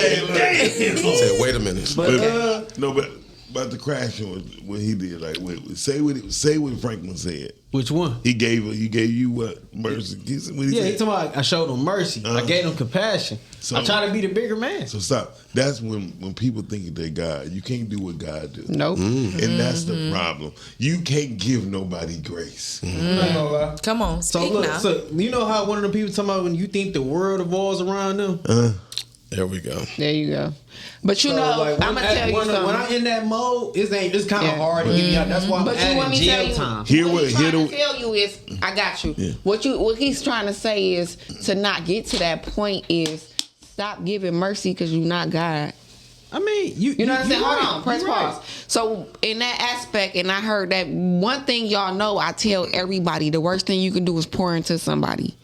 Said, wait a minute. No, but about the crashing was what he did. Like, say what Franklin said. Which one? He gave you what mercy. What he Yeah, said? he talking about I showed him mercy. I gave him compassion. So- I try to be the bigger man. So stop. That's when people think they're God. You can't do what God do. Nope. And that's the problem. You can't give nobody grace. I ain't gonna lie. Come on, So speak look, now. so you know how one of the people talking about when you think the world revolves around them? There we go. There you go. But you So, know, like, I'm gonna tell you when something. I'm in that mode, it's kind of Yeah. hard to get me out. That's why I'm But you want adding me to tell jail you, time. Here what what- he's trying here to tell you is, I got you. Yeah. What he's trying to say is to not get to that point is stop giving mercy because you're not God. I mean, you know what I'm saying? right. Hold on, press You right. pause. So in that aspect, and I heard that one thing y'all know, I tell everybody, the worst thing you can do is pour into somebody.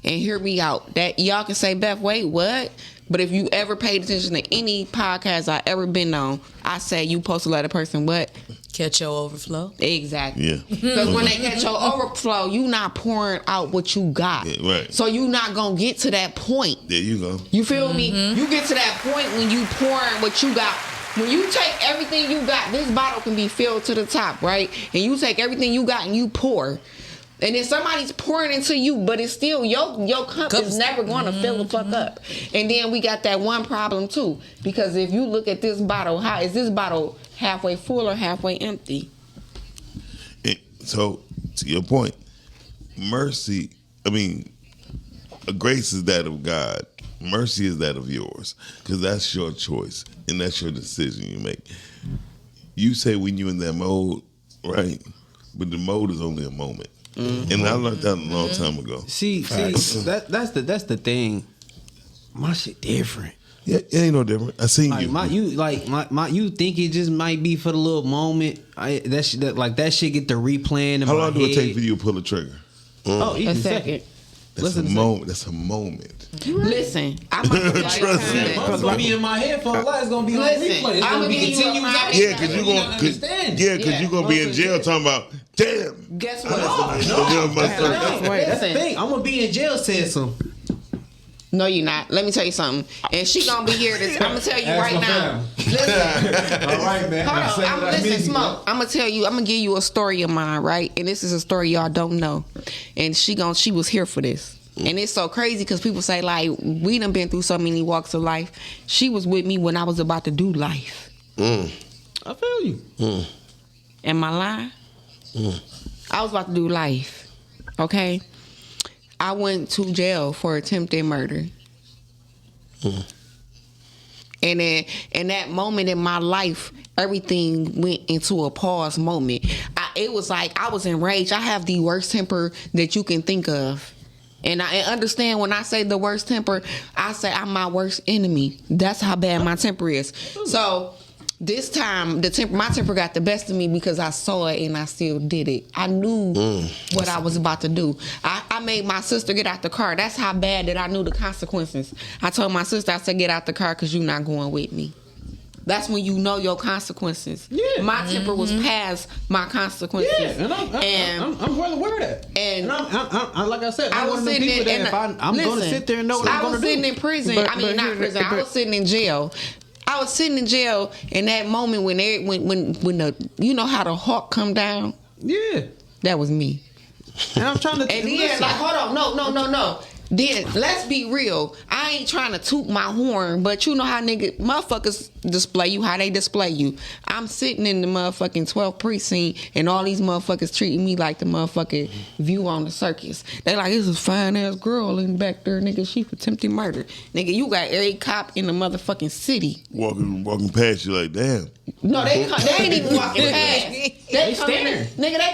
And hear me out. That y'all can say, Beth, wait, what? But if you ever paid attention to any podcast I ever been on, I say you supposed to let a person what? Catch your overflow. Exactly. Yeah. Because when they catch your overflow, you not pouring out what you got. Yeah, right. So you not gonna get to that point. There you go. You feel me? You get to that point when you pouring what you got. When you take everything you got, this bottle can be filled to the top, right? And you take everything you got and you pour. And then somebody's pouring into you, but it's still your cup is never going to fill the fuck up. And then we got that one problem too, because if you look at this bottle, how is this bottle halfway full or halfway empty? So to your point, mercy. I mean, grace is that of God. Mercy is that of yours, because that's your choice and that's your decision you make. You say when you're in that mode, right? But the mode is only a moment. And I learned that a long time ago. See, that's the thing. My shit different. Yeah, it ain't no different. I seen Like you. you think it just might be for the little moment. That shit get the replaying in How my long do it take head. for you to pull the trigger? Oh, A even second. That's a moment. That's a moment. Listen, I'm gonna Trust me. It's gonna be in my head for a while. It's gonna be on Listen, replay. It's I'ma gonna be give you a continuous. prime Yeah, because You're not understanding. you're gonna be in jail talking about, damn. Guess what? That's That's the thing. I'm gonna be in jail saying something. No, you're not. Let me tell you something. And she gonna be here. I'm gonna tell you Ask right my now. family. Listen. All right, man. Hold on. Listen, Smoke. I'm gonna tell you. I'm gonna give you a story of mine, right? And this is a story y'all don't know. And she was here for this. And it's so crazy because people say like we done been through so many walks of life. She was with me when I was about to do life. I feel you. Am I lying? I was about to do life. Okay. I went to jail for attempted murder. And then in that moment in my life, everything went into a pause moment. It was like I was enraged. I have the worst temper that you can think of. And I understand when I say the worst temper, I say I'm my worst enemy. That's how bad my temper is. So this time, my temper got the best of me because I saw it and I still did it. I knew what I was about to do. I made my sister get out the car. That's how bad that I knew the consequences. I told my sister, I said, get out the car because you're not going with me. That's when you know your consequences. Yeah. My temper was past my consequences. Yeah, and I'm well aware of that. And I'm like I said, I was sitting people in. That if I'm going to sit there and know what I'm going to do. I was sitting in prison. But not prison. I was sitting in jail. I was sitting in jail in that moment when the you know how the hawk come down. Yeah, that was me. And I'm trying to. And then like, hold on, no. Then let's be real. I ain't trying to toot my horn, but you know how motherfuckers display you, how they display you. I'm sitting in the motherfucking 12th precinct, and all these motherfuckers treating me like the motherfucking View on the Circus. They like, this is a fine ass girl in back there, nigga. She for attempted murder, nigga. You got every cop in the motherfucking city walking past you like, damn. No, they ain't even walking past. They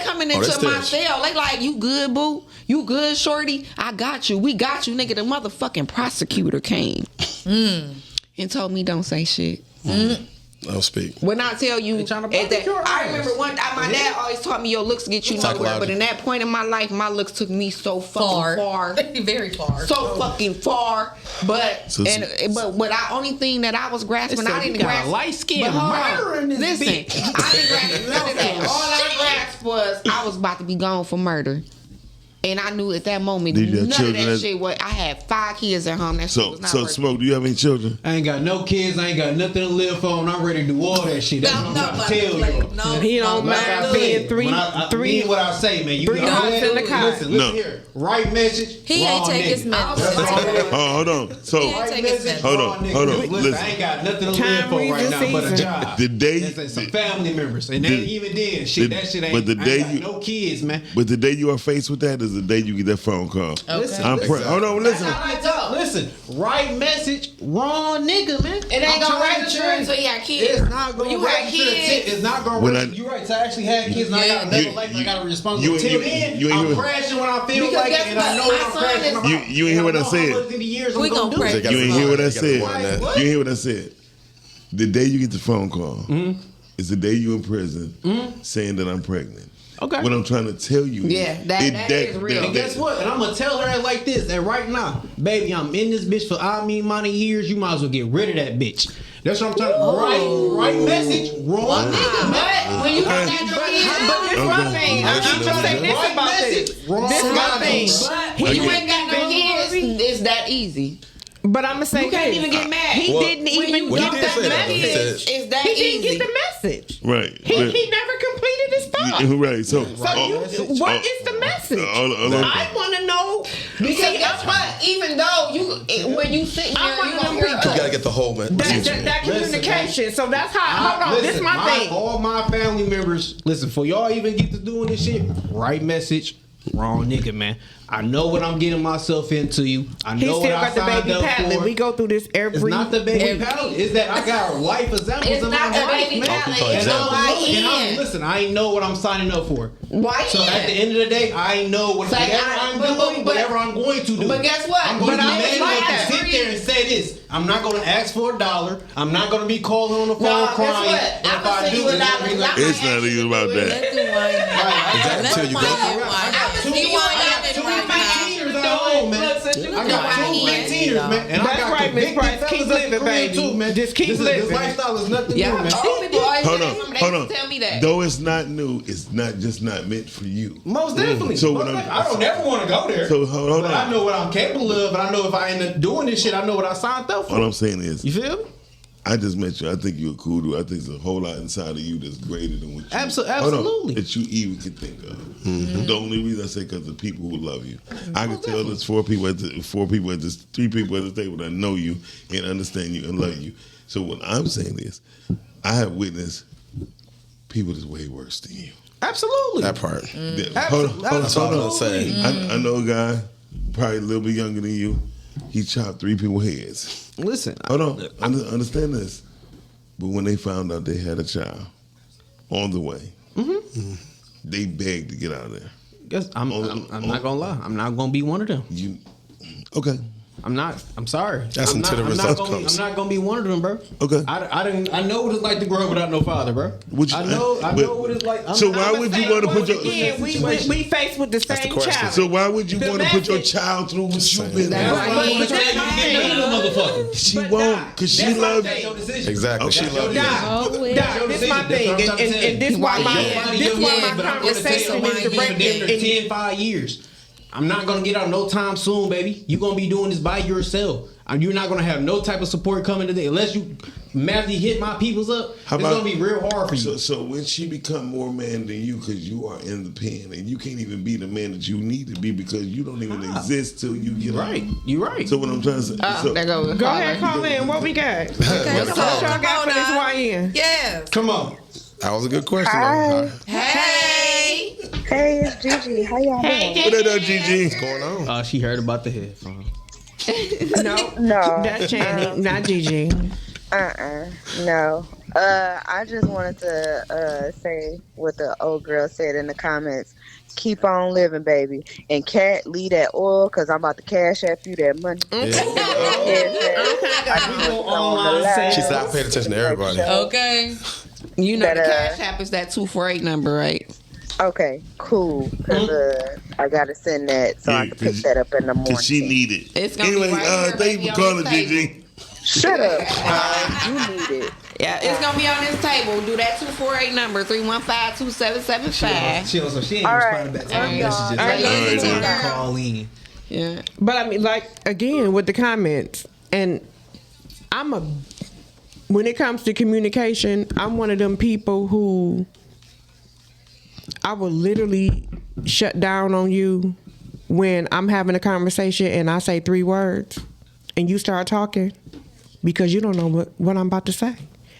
coming into my cell. They like, you good, boo? You good, shorty? I got you. We got you, nigga. The motherfucking prosecutor came and told me don't say shit. I'll speak. When I tell you, I remember one time my dad always taught me your looks get you nowhere. But in that point in my life, my looks took me so fucking far. Very far. So fucking far. But the only thing that I was grasping, I didn't grasp. Light skin murder in this listen, bitch. I didn't grasp none of that. All I grasped was I was about to be gone for murder. And I knew at that moment none of that shit. I had 5 kids at home. That shit was not working. Smoke, do you have any children? I ain't got no kids. I ain't got nothing to live for, and I'm ready to do all that shit. That's what I'm trying to tell you. No, he don't mind being three. Mean what I say, man. You three dogs in the car. Listen here. Right message. He ain't take his medicine. Hold on. So hold on. Listen, I ain't got nothing to live for right now but a job. The day some family members, and then even then, shit, that shit ain't. But the day you no kids, man. But the day you are faced with that is the day you get that phone call. Okay. Hold on, listen. Listen, right message, wrong nigga, man. It ain't gonna register until you have kids. It's not gonna register. It's not gonna register. You're right. To actually have kids, and I got another life, I got a responsibility. Until then, I'm crashing when I feel like it, and I know I'm crashing. You ain't hear what I said. We gonna crash. You ain't hear what I said. You hear what I said. The day you get the phone call is the day you in prison saying that I'm pregnant. Okay. What I'm trying to tell you that is real. And guess what? And I'm gonna tell her like this. And right now, baby, I'm in this bitch for many years. You might as well get rid of that bitch. That's what I'm trying to right message, wrong nigga. But when you got no kids, but this my thing. I'm trying to say this about this. This my thing. When you ain't got no kids, it's that easy. But I'm gonna say you can't even get mad. He didn't even get the message. It's that he easy. He didn't get the message. Right. He never completed his thought. Right. So what is the message? I want to know. Because guess what? Even though when you sit here, you gotta get the whole man. That communication. So that's how. Hold on. This is my thing. All my family members, listen. For y'all even get to doing this shit, right message. Wrong nigga, man. I know what I'm getting myself into. I know he still what got I signed the baby paddling. We go through this every. It's not the baby paddling. It's that I got life examples in my life, man. Listen, I ain't know what I'm signing up for. Why? So at the end of the day, I know whatever I'm going to do. But guess what? I'm going to be man enough to sit there and say this. I'm not going to ask for $1. I'm not going to be calling on the phone crying. If I do, it's not even about that. Until you I got 2 18ers, man. And I got convicted keep living, baby. Too, man. Just keep living. This lifestyle is nothing new, man. Hold on. Tell me that. Though it's not new, it's not meant for you. Most definitely. So I don't ever want to go there. So hold on. I know what I'm capable of, and I know if I end up doing this shit, I know what I signed up for. All I'm saying is, you feel me? I just met you. I think you're a cool dude. I think there's a whole lot inside of you that's greater than what you absolutely that you even can think of. Mm-hmm. The only reason I say because the people who love you. I can tell there's 3 people at the table that know you and understand you and love you. So what I'm saying is, I have witnessed people that's way worse than you. Absolutely. That part. Hold on. That's all I'm gonna say. I know a guy, probably a little bit younger than you. He chopped 3 people's heads. Listen, hold on. Understand this. But when they found out they had a child on the way, they begged to get out of there. I'm not gonna lie. I'm not gonna be one of them. Okay. I'm not. I'm sorry. That's until the results comes. I'm not gonna be one of them, bro. Okay. I know what it's like to grow up without no father, bro. I know what it's like. So why would you want to put your? Yeah, we faced with the same child. So why would you want to put your child through what you've been through? She won't, cause she loves you. Exactly. She loves you. This is my thing, and this why my conversation is directed in 5 years. I'm not gonna get out no time soon, baby. You're gonna be doing this by yourself. You're not gonna have no type of support coming today unless you madly hit my peoples up. It's gonna be real hard for you. So when she become more man than you, because you are in the pen and you can't even be the man that you need to be because you don't even exist till you get right. You right. So what I'm trying to say. Go ahead, call in. What we got? What y'all got for this YN? Yes. Come on. That was a good question. Hi. Hey. Hey, it's Gigi. How y'all doing? What up, Gigi? What's going on? She heard about the headphones. No. That's Channing, not Gigi. No. I just wanted to say what the old girl said in the comments. Keep on living, baby. And Kat, leave that oil because I'm about to cash app you that money. She said I paid attention to everybody. Okay. You know the Cash App is that 248 number, right? Okay, cool. Because I got to send that so I can pick that up in the morning. Because she need it. It's gonna be right here, thank you for calling, Gigi. Shut up. You need it. Yeah, it's going to be on this table. Do that 248 number, 315-2775. She ain't All responding back to my messages. All right. Call in. Yeah. But I mean, like, again, with the comments, and when it comes to communication, I'm one of them people who I will literally shut down on you when I'm having a conversation and I say 3 words and you start talking because you don't know what I'm about to say.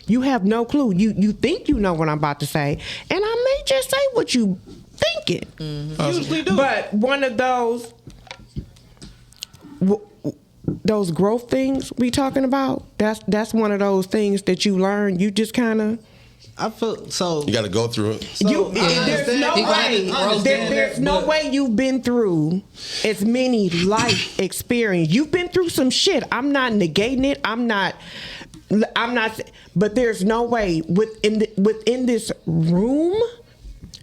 You have no clue. You think you know what I'm about to say, and I may just say what you thinking. Mm-hmm. Usually do. But one of those growth things we talking about, that's one of those things that you learn. You just kind of. I feel so. You got to go through it. There's no way you've been through as many life experience. You've been through some shit. I'm not negating it. I'm not. But there's no way within this room.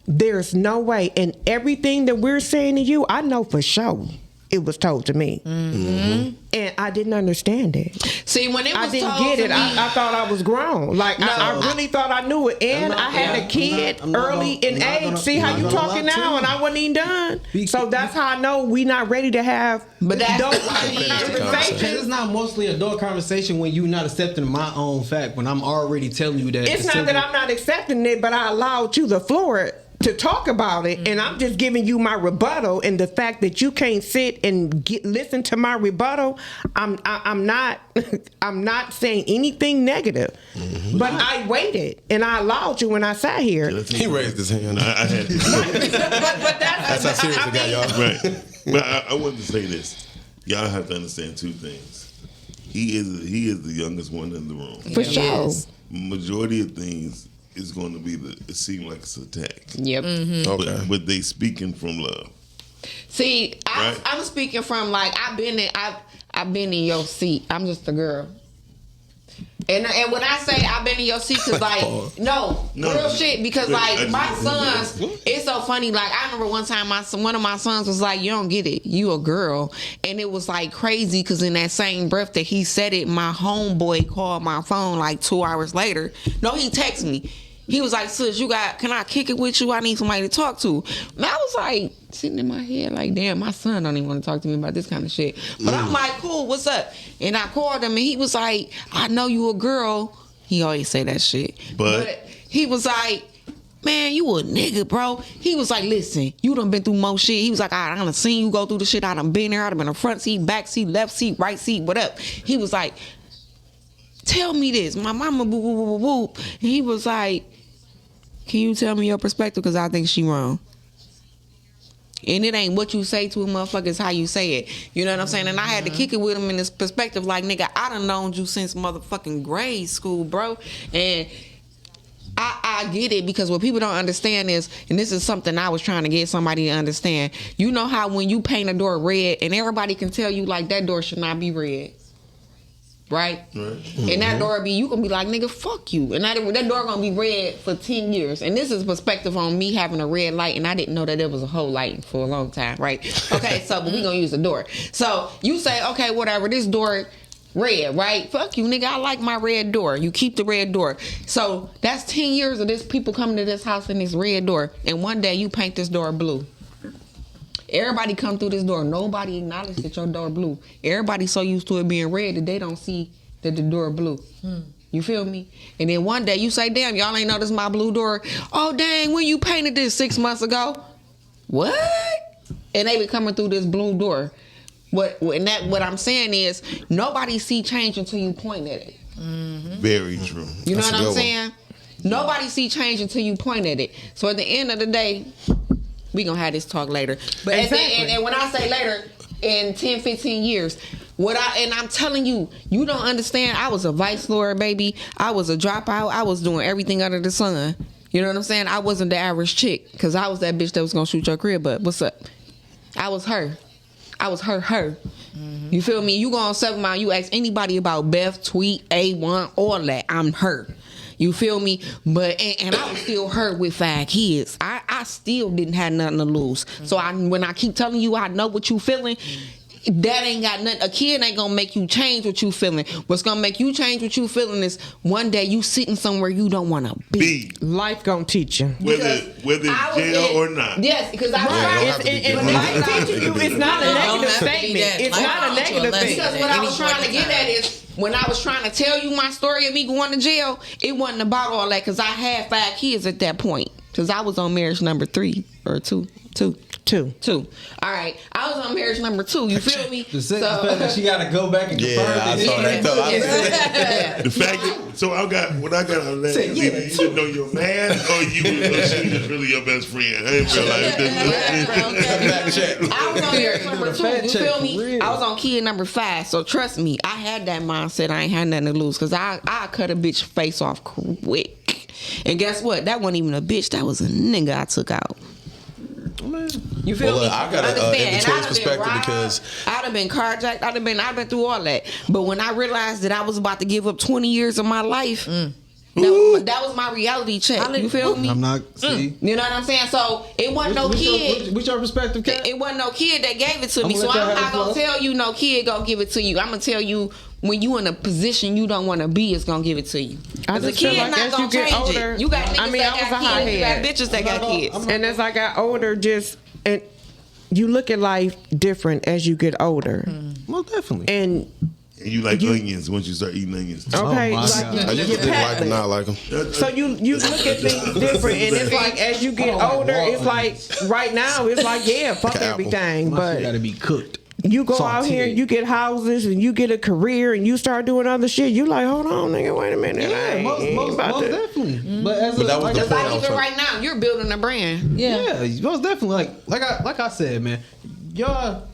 There's no way, and everything that we're saying to you, I know for sure. It was told to me, and I didn't understand it. See, when it was I didn't told get to it. me, I thought I was grown. Like I really thought I knew it, and I had a kid early in age. See how you talking now, and I wasn't even done. So that's how I know we not ready to have. But that's conversations. It's not mostly adult conversation when you're not accepting my own fact. When I'm already telling you that it's not that I'm not accepting it, but I allowed you the floor to talk about it, and I'm just giving you my rebuttal. And the fact that you can't sit and listen to my rebuttal, I'm not saying anything negative. Mm-hmm. But I waited and I allowed you when I sat here. He raised his hand. I had to. but that's how serious it got, y'all. Right. But I wanted to say this. Y'all have to understand 2 things. He is the youngest one in the room. For sure. Majority of things is going to be it seems like it's an attack. Yep. Mm-hmm. Okay. But they speaking from love. See, I'm speaking from like I've been in your seat. I'm just a girl. And when I say I've been in your seat, cause like no real shit, because like my sons, it's so funny. Like I remember one time one of my sons was like, "You don't get it, you a girl," and it was like crazy, cause in that same breath that he said it, my homeboy called my phone like 2 hours later. No, he texted me. He was like, "Sis, can I kick it with you? I need somebody to talk to." And I was like, sitting in my head like, damn, my son don't even want to talk to me about this kind of shit. But I'm like, cool, what's up? And I called him and he was like, "I know you a girl." He always say that shit. But he was like, "Man, you a nigga, bro." He was like, "Listen, you done been through more shit." He was like, "I done seen you go through the shit. I done been there. I done been in the front seat, back seat, left seat, right seat, what up?" He was like, "Tell me this. My mama boo boo boo boo boo." And he was like, "Can you tell me your perspective? Because I think she wrong." And it ain't what you say to a motherfucker, it's how you say it. You know what I'm saying? And I had to kick it with him in this perspective, like, nigga, I done known you since motherfucking grade school, bro. And I get it, because what people don't understand is, and this is something I was trying to get somebody to understand. You know how when you paint a door red, and everybody can tell you like that door should not be red, right? And that door you gonna be like, nigga, fuck you, and that door gonna be red for 10 years. And this is perspective on me having a red light, and I didn't know that there was a whole light for a long time, right? Okay, so but we gonna use the door. So you say, okay, whatever, this door red, right? Fuck you, nigga. I like my red door. You keep the red door. So that's 10 years of this people coming to this house in this red door, and one day you paint this door blue. Everybody come through this door. Nobody acknowledged that your door blue. Everybody so used to it being red that they don't see that the door blue. You feel me? And then one day you say, damn, y'all ain't noticed my blue door. Oh, dang, when you painted this 6 months ago? What? And they be coming through this blue door. What I'm saying is, nobody see change until you point at it. Very true. You know what I'm saying? Nobody see change until you point at it. So at the end of the day, we gonna have this talk later. But and when I say later, in 10, 15 years, I'm telling you, you don't understand. I was a vice lord, baby. I was a dropout. I was doing everything under the sun. You know what I'm saying? I wasn't the average chick, because I was that bitch that was gonna shoot your crib up. What's up? I was her. You feel me? You go on 7 Mile, you ask anybody about Beth, Tweet, A1, all that. I'm her. You feel me? But and I was still her with 5 kids. I still didn't have nothing to lose. So when I keep telling you I know what you feeling, that ain't got nothing. A kid ain't gonna make you change what you feeling. What's gonna make you change what you feeling is one day you sitting somewhere you don't want to be. Life gonna teach you, whether it's jail or not. Yes, because life teaching you. It's not a negative statement. It's not a negative thing. Because what I was trying to get at is, when I was trying to tell you my story of me going to jail, it wasn't about all that, because I had 5 kids at that point. Because I was on marriage number 3 or 2. All right, I was on marriage number 2. You feel me? The sentence she got to go back and confirm. I saw that. The fact that what I got on that is either you didn't know your man, or she was really your best friend. I didn't realize this. I was on marriage number 2. You feel me? I was on kid number 5. So trust me, I had that mindset. I ain't had nothing to lose, because I cut a bitch face off quick. And guess what? That wasn't even a bitch. That was a nigga I took out. You feel me? I got an in-between perspective, because I'd have been carjacked. I'd have been through all that. But when I realized that I was about to give up 20 years of my life, that was my reality check. You feel me? I'm not. See? You know what I'm saying? So it wasn't no kid. What's your perspective, Kat? It wasn't no kid that gave it to me. So I'm not gonna tell you no kid gonna give it to you. I'm gonna tell you, when you in a position you don't want to be, it's gonna give it to you. Because the kid like not gonna change older, it. You got niggas that got kids, you got bitches that got kids. And as I got older, and you look at life different as you get older. Well, definitely. And you like onions once you start eating onions. Okay, I used to think like them, not like them. So you look at things different, and it's like as you get older, it's like right now it's like fuck everything, but got to be cooked. You go out here, you get houses, and you get a career, and you start doing other shit. You like, hold on, nigga, wait a minute. Yeah, most definitely. Mm-hmm. But that was the point. Even right now, you're building a brand. Yeah, most definitely. Like I said, man, y'all.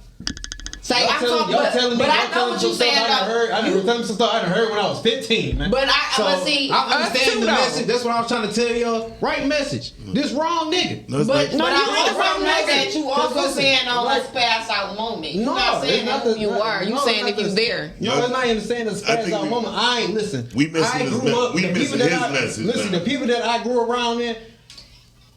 Say, I'm talking, but I know what you're saying. I done telling some stuff I done heard when I was 15, man. But I understand the message. That's what I was trying to tell y'all. Right message. This wrong nigga. But I also know that you also saying, let's pass out moment. You're not saying that who you are. You saying if you there. No, it's not even saying this pass out moment. Listen. We missing his message. Listen, the people that I grew around in,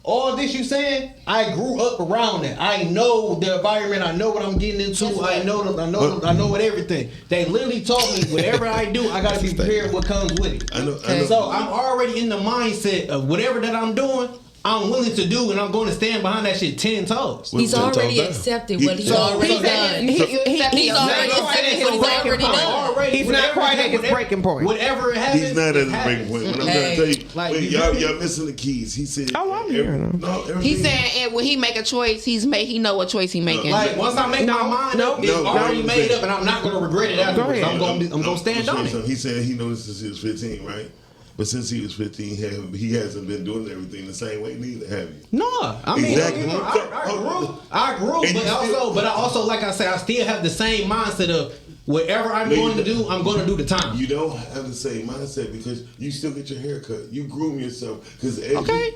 all this you saying, I grew up around that. I know the environment. I know what I'm getting into. I know what everything. They literally told me whatever I do, I gotta be prepared what comes with it. I know. So I'm already in the mindset of whatever that I'm doing, I'm willing to do, and I'm going to stand behind that shit 10 toes. He's already accepted what he's already done. He's already accepted what he's already done. He's not quite at his breaking point. Whatever it happens, he's not at his breaking point. What I'm trying to tell you, y'all missing the keys. He said, I'm hearing him. He's saying when he make a choice, he know what choice he making. Like once I make my mind up, it's already made up, and I'm not going to regret it afterwards. I'm going to stand on it. He said he knows since he was 15, right? But since he was 15, he hasn't been doing everything the same way. Neither have you. No, I mean, exactly. I grew, but I also, like I said, I still have the same mindset of whatever I'm going to do, I'm going to do the time. You don't have the same mindset because you still get your hair cut. You groom yourself. Okay.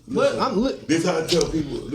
This how I tell people.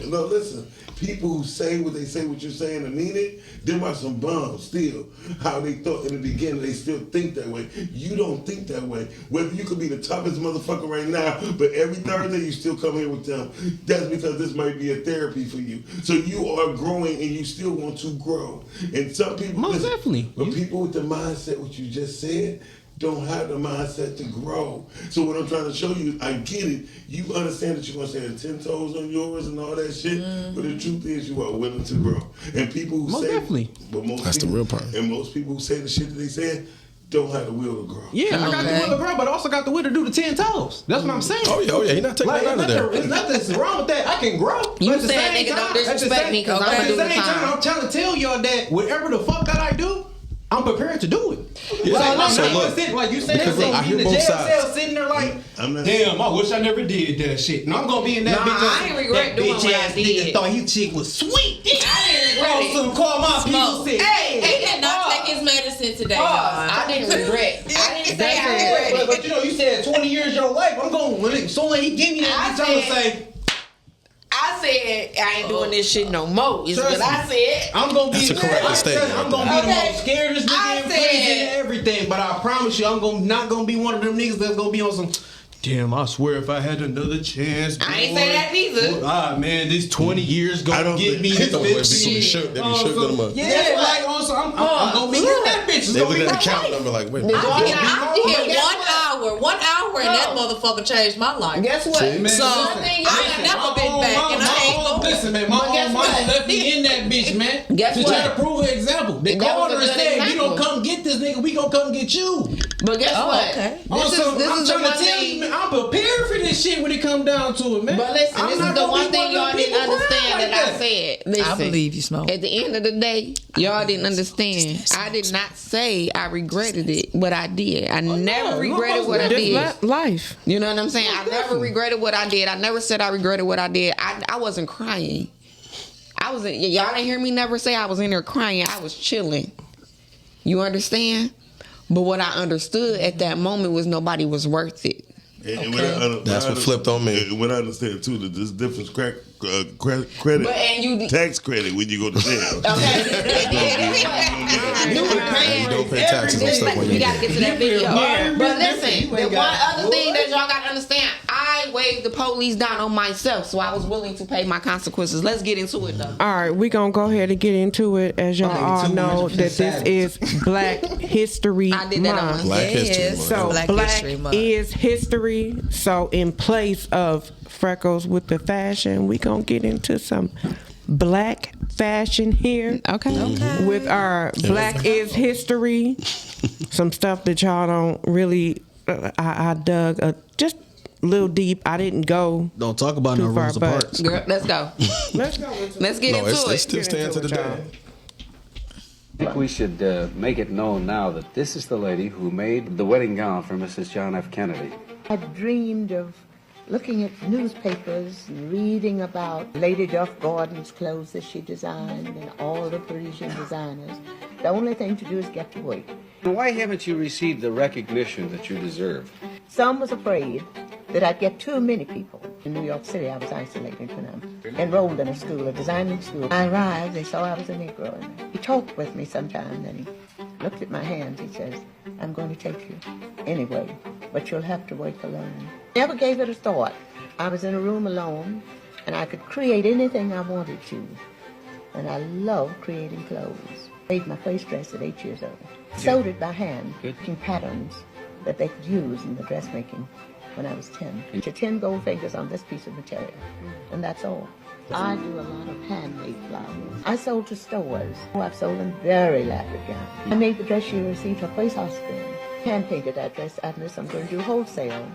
No, listen. People who say what they say, what you're saying, and mean it, them are some bums still. How they thought in the beginning, they still think that way. You don't think that way. Whether you could be the toughest motherfucker right now, but every Thursday you still come here with them. That's because this might be a therapy for you. So you are growing and you still want to grow. And some people, most definitely. But people with the mindset, what you just said, don't have the mindset to grow. So what I'm trying to show you, I get it. You understand that you're going to stand 10 toes on yours and all that shit, but the truth is you are willing to grow. And people who most say... definitely. But that's the real part. And most people who say the shit that they said don't have the will to grow. Yeah, I got the will to grow, but I also got the will to do the 10 toes. That's what I'm saying. Oh yeah, you're not taking that out of there. There's nothing wrong with that. I can grow. You saying nigga don't disrespect me because I'm going to do the time. I'm trying to tell y'all that whatever the fuck that I do, I'm prepared to do it. Yeah, so look, like you said, I hear in the both jail sides. cell sitting there like, damn, I wish I never did that shit. And I'm gonna be in that bitch. I ain't regret doing what I did. Nigga thought his chick was sweet. I didn't regret it. So call my people. Said, hey, he did not take his medicine today. I didn't regret. I didn't say I regret it. But you know, you said 20 years of your life. I'm going. So when he give me that, I'm gonna say. I said I ain't doing this shit no more. Is what I said. I'm gonna be. That's a correct statement. I'm gonna be the most scaredest nigga in prison and everything. But I promise you, I'm not gonna be one of them niggas that's gonna be on some. Damn, I swear if I had another chance. I ain't say that neither. Ah man, this 20 years gonna get me this bitch. They be shook them up. Yeah, like also I'm gonna be in that bitch. They look at the count number like, wait. I did 1 hour, and that motherfucker changed my life. Guess what? So I ain't never been back, and I ain't going. Listen, man, my own mama left me in that bitch, man. Guess to what? try to prove an example. They called her and said, "You don't come get this nigga, we gonna come get you." But guess what? Okay. Also, This I'm is the trying one to tell thing. you, man, I'm prepared for this shit when it come down to it, man. But listen, this is the one thing y'all didn't understand that I said. Listen, I believe you, Smoke. At the end of the day, y'all didn't understand. I did not say I regretted it, what I did. I never regretted what I did. Life. You know what I'm saying? I never regretted what I did. I never said I regretted what I did. I wasn't crying. I wasn't. Y'all didn't hear me never say I was in there crying. I was chilling. You understand? But what I understood at that moment was nobody was worth it. And that's what flipped on me. What I understand too, that there's different credit, But, and you, tax credit when you go to jail. You don't pay taxes and stuff when we you gotta get to that video. But listen, the one other thing that y'all gotta understand, I waved the police down on myself, so I was willing to pay my consequences. Let's get into it though. All right, we're going to go ahead and get into it. As y'all all know that this is Black History I did that on Month. my Black History Month. So Black Black History Month. is history. So in place of freckles with the fashion, we going to get into some Black fashion here. Okay. With our Black is history. Some stuff that y'all don't really, I dug just a little deep. I didn't go. Don't talk about no far, Rosa but- Parks. Girl, let's go. Let's go. Let's get into it's it. still staying to the day. I think we should make it known now that this is the lady who made the wedding gown for Mrs. John F. Kennedy. I dreamed of looking at newspapers and reading about Lady Duff Gordon's clothes that she designed and all the Parisian designers. The only thing to do is get to work. Why haven't you received the recognition that you deserve? Some was afraid that I'd get too many people. In New York City, I was isolated when I enrolled in a school, a designing school. I arrived, they saw I was a Negro. And he talked with me sometime, then he looked at my hands. He says, I'm going to take you anyway, but you'll have to work alone. Never gave it a thought. I was in a room alone, and I could create anything I wanted to. And I love creating clothes. Made my face dress at 8 years old. Sewed it by hand, making patterns that they could use in the dressmaking when I was 10. 10 gold fingers on this piece of material, and that's all. I do a lot of handmade flowers. I sold to stores. I've sold in very elaborate gowns. I made the dress you received her face hospital. Hand-painted that dress. I'm going to do wholesale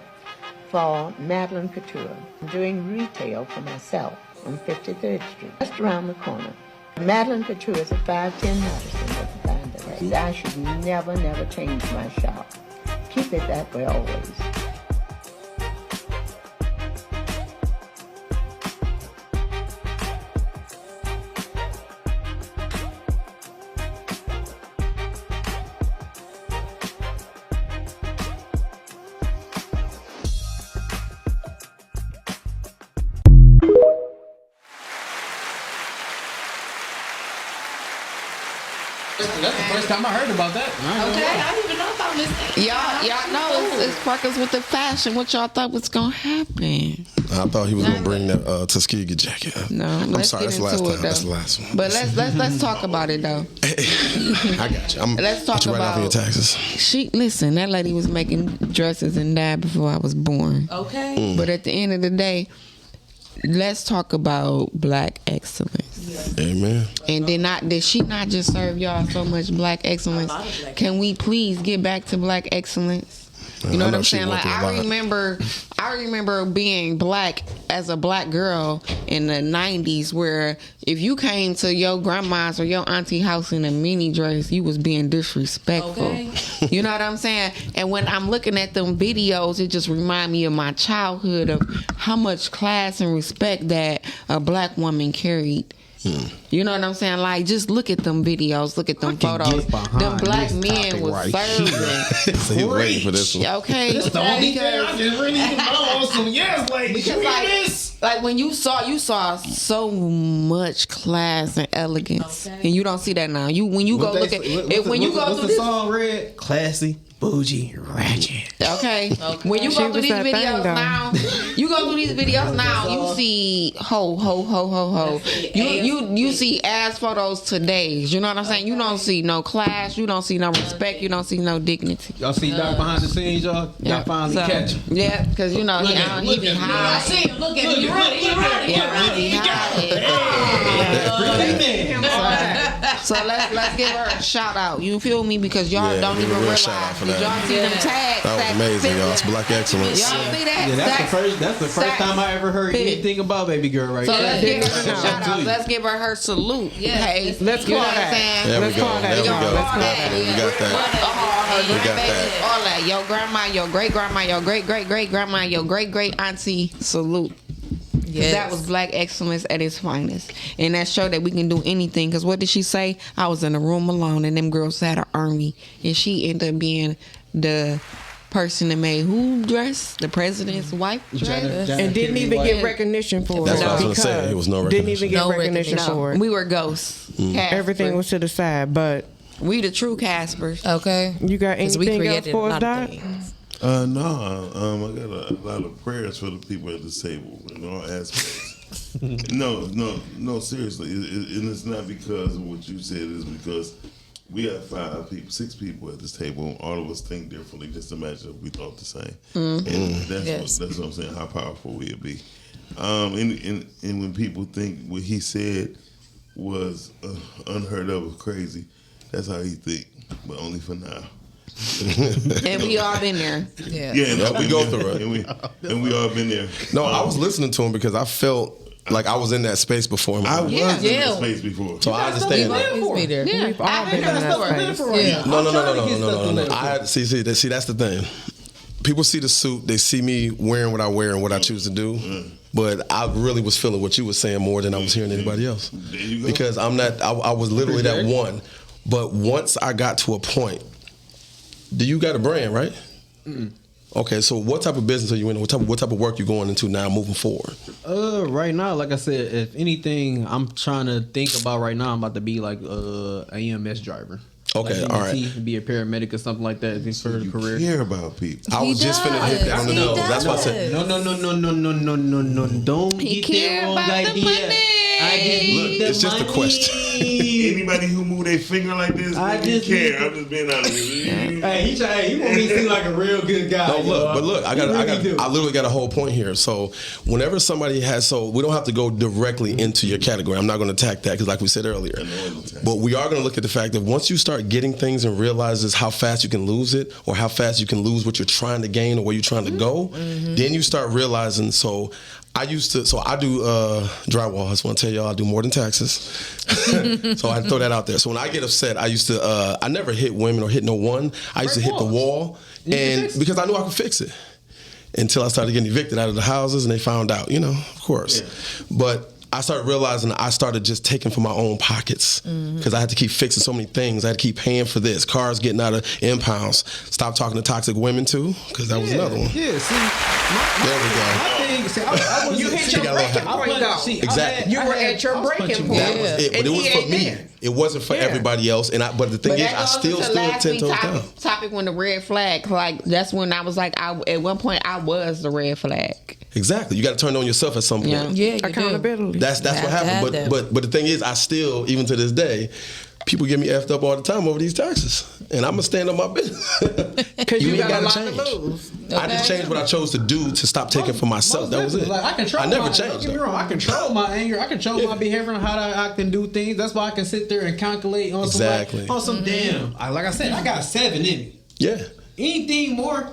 for Madeline Couture. I'm doing retail for myself on 53rd Street, just around the corner. Madeline Couture is at 510 Madison. I should never change my shop. Keep it that way always. first time I heard about that. Okay, I didn't even know about Miss. Y'all know it's Parkers with the fashion. What y'all thought was gonna happen? I thought he was gonna bring that Tuskegee jacket. No, I'm sorry. That's the last time. That's the last one. But let's talk about it though. I got you. Let's talk put you right off about your taxes. Listen, that lady was making dresses and died before I was born. Okay. But at the end of the day, let's talk about black excellence. Amen. And did she not just serve y'all so much black excellence? Can we please get back to black excellence? You know what I'm saying? Like I remember being black as a black girl in the 90s, where if you came to your grandma's or your auntie house in a mini dress, you was being disrespectful. Okay. You know what I'm saying? And when I'm looking at them videos, it just remind me of my childhood, of how much class and respect that a black woman carried. You know what I'm saying? Like, just look at them videos, look at them photos. Them black men was serving. So you waiting for this one? Okay, This the only thing I just really even know on some years like because like when you saw so much class and elegance, and you don't see that now. When you go look at the song Red? Classy, bougie, ratchet. Okay. When you go through these videos now, you see ho. You see ass photos today's. You know what I'm saying? You don't see no class. You don't see no respect. You don't see no dignity. Y'all see Doc behind the scenes, y'all? Y'all finally catch him. Yeah, because he be high. I see him. Look at him. He running. So let's give her a shout out. You feel me? Because y'all don't even realize. Did y'all see them tags? That was amazing, y'all. It's black excellence. Y'all see that? Yeah, that's the first time I ever heard anything about baby girl right So there. let's give her a shout out. Let's give her salute. Hey, Let's call that. There we go. There we go. We got that. We got that. All that. Your grandma, your great grandma, your great great great grandma, your great great auntie. Salute. Yes. That was black excellence at its finest. And that showed that we can do anything. Because what did she say? I was in a room alone and them girls had an army. And she ended up being the person that made who dress? The president's wife dress? And didn't even get recognition for it. That's what I was going to say. It was no recognition. Didn't even get recognition for it. We were ghosts. Everything was to the side, but we the true Caspers. Okay. You got anything else for us, Doc? No, I got a lot of prayers for the people at this table in all aspects. No, seriously. And it's not because of what you said, it's because we have 6 people at this table. All of us think differently. Just imagine if we thought the same. Mm-hmm. And that's what I'm saying, how powerful we'd be. And when people think what he said was unheard of or crazy, that's how he think, but only for now. And we all been there. Yeah, we go through it. And we all been there. No, I was listening to him because I felt like I was in that space before him. I was in that space before. So I understand that. We've all been in that space. No. See, that's the thing. People see the suit, they see me wearing what I wear and what I choose to do. But I really was feeling what you were saying more than I was hearing anybody else. There you go. Because I was literally that one. But once I got to a point, do you got a brand, right? Mm-mm. Okay, so what type of business are you in? What type of work you going into now moving forward? Right now, like I said, if anything, I'm trying to think about right now, I'm about to be like an EMS driver. Okay, like all right. Be a paramedic or something like that. This further career. Care about people. I was just finna hit that on the nose. That's why I said no. Don't He get the wrong idea. I just need it's just a question. Anybody who move their finger like this, I just care. I'm just being honest with you. Hey, he want me to seem like a real good guy. No, look, I literally got a whole point here. So whenever somebody we don't have to go directly into your category. I'm not going to attack that because like we said earlier. But we are going to look at the fact that once you start getting things and realizes how fast you can lose it or how fast you can lose what you're trying to gain or where you're trying to go, then you start realizing, I do drywall. I just want to tell y'all I do more than taxes. So I throw that out there. So when I get upset, I used to, I never hit women or hit no one. I used to hit the wall and because I knew I could fix it until I started getting evicted out of the houses and they found out, of course. Yeah. But I started realizing I started just taking from my own pockets because I had to keep fixing so many things. I had to keep paying for this. Cars getting out of impounds. Stop talking to toxic women too because that was another one. Yeah, see. There we go. thing. See, I was You hit your breaking point, though. Exactly. You were at your breaking point. That was it, but And it was he for ain't me. there. It wasn't for everybody else. But the thing is, I still stood 10 toes down. Topic when the red flag, like that's when I was like, at one point I was the red flag. Exactly. You got to turn on yourself at some point. Yeah, accountability. That's what happened. But the thing is, I still, even to this day, people get me effed up all the time over these taxes, and I'm gonna stand on my business. Because you got a lot to lose. I just changed what I chose to do to stop taking for myself. That was it. Like, I never changed. changed. Don't get me wrong. I control my anger. I control my behavior and how I act and do things. That's why I can sit there and calculate on some damn. Like I said, I got a 7 in me. Yeah. Anything more,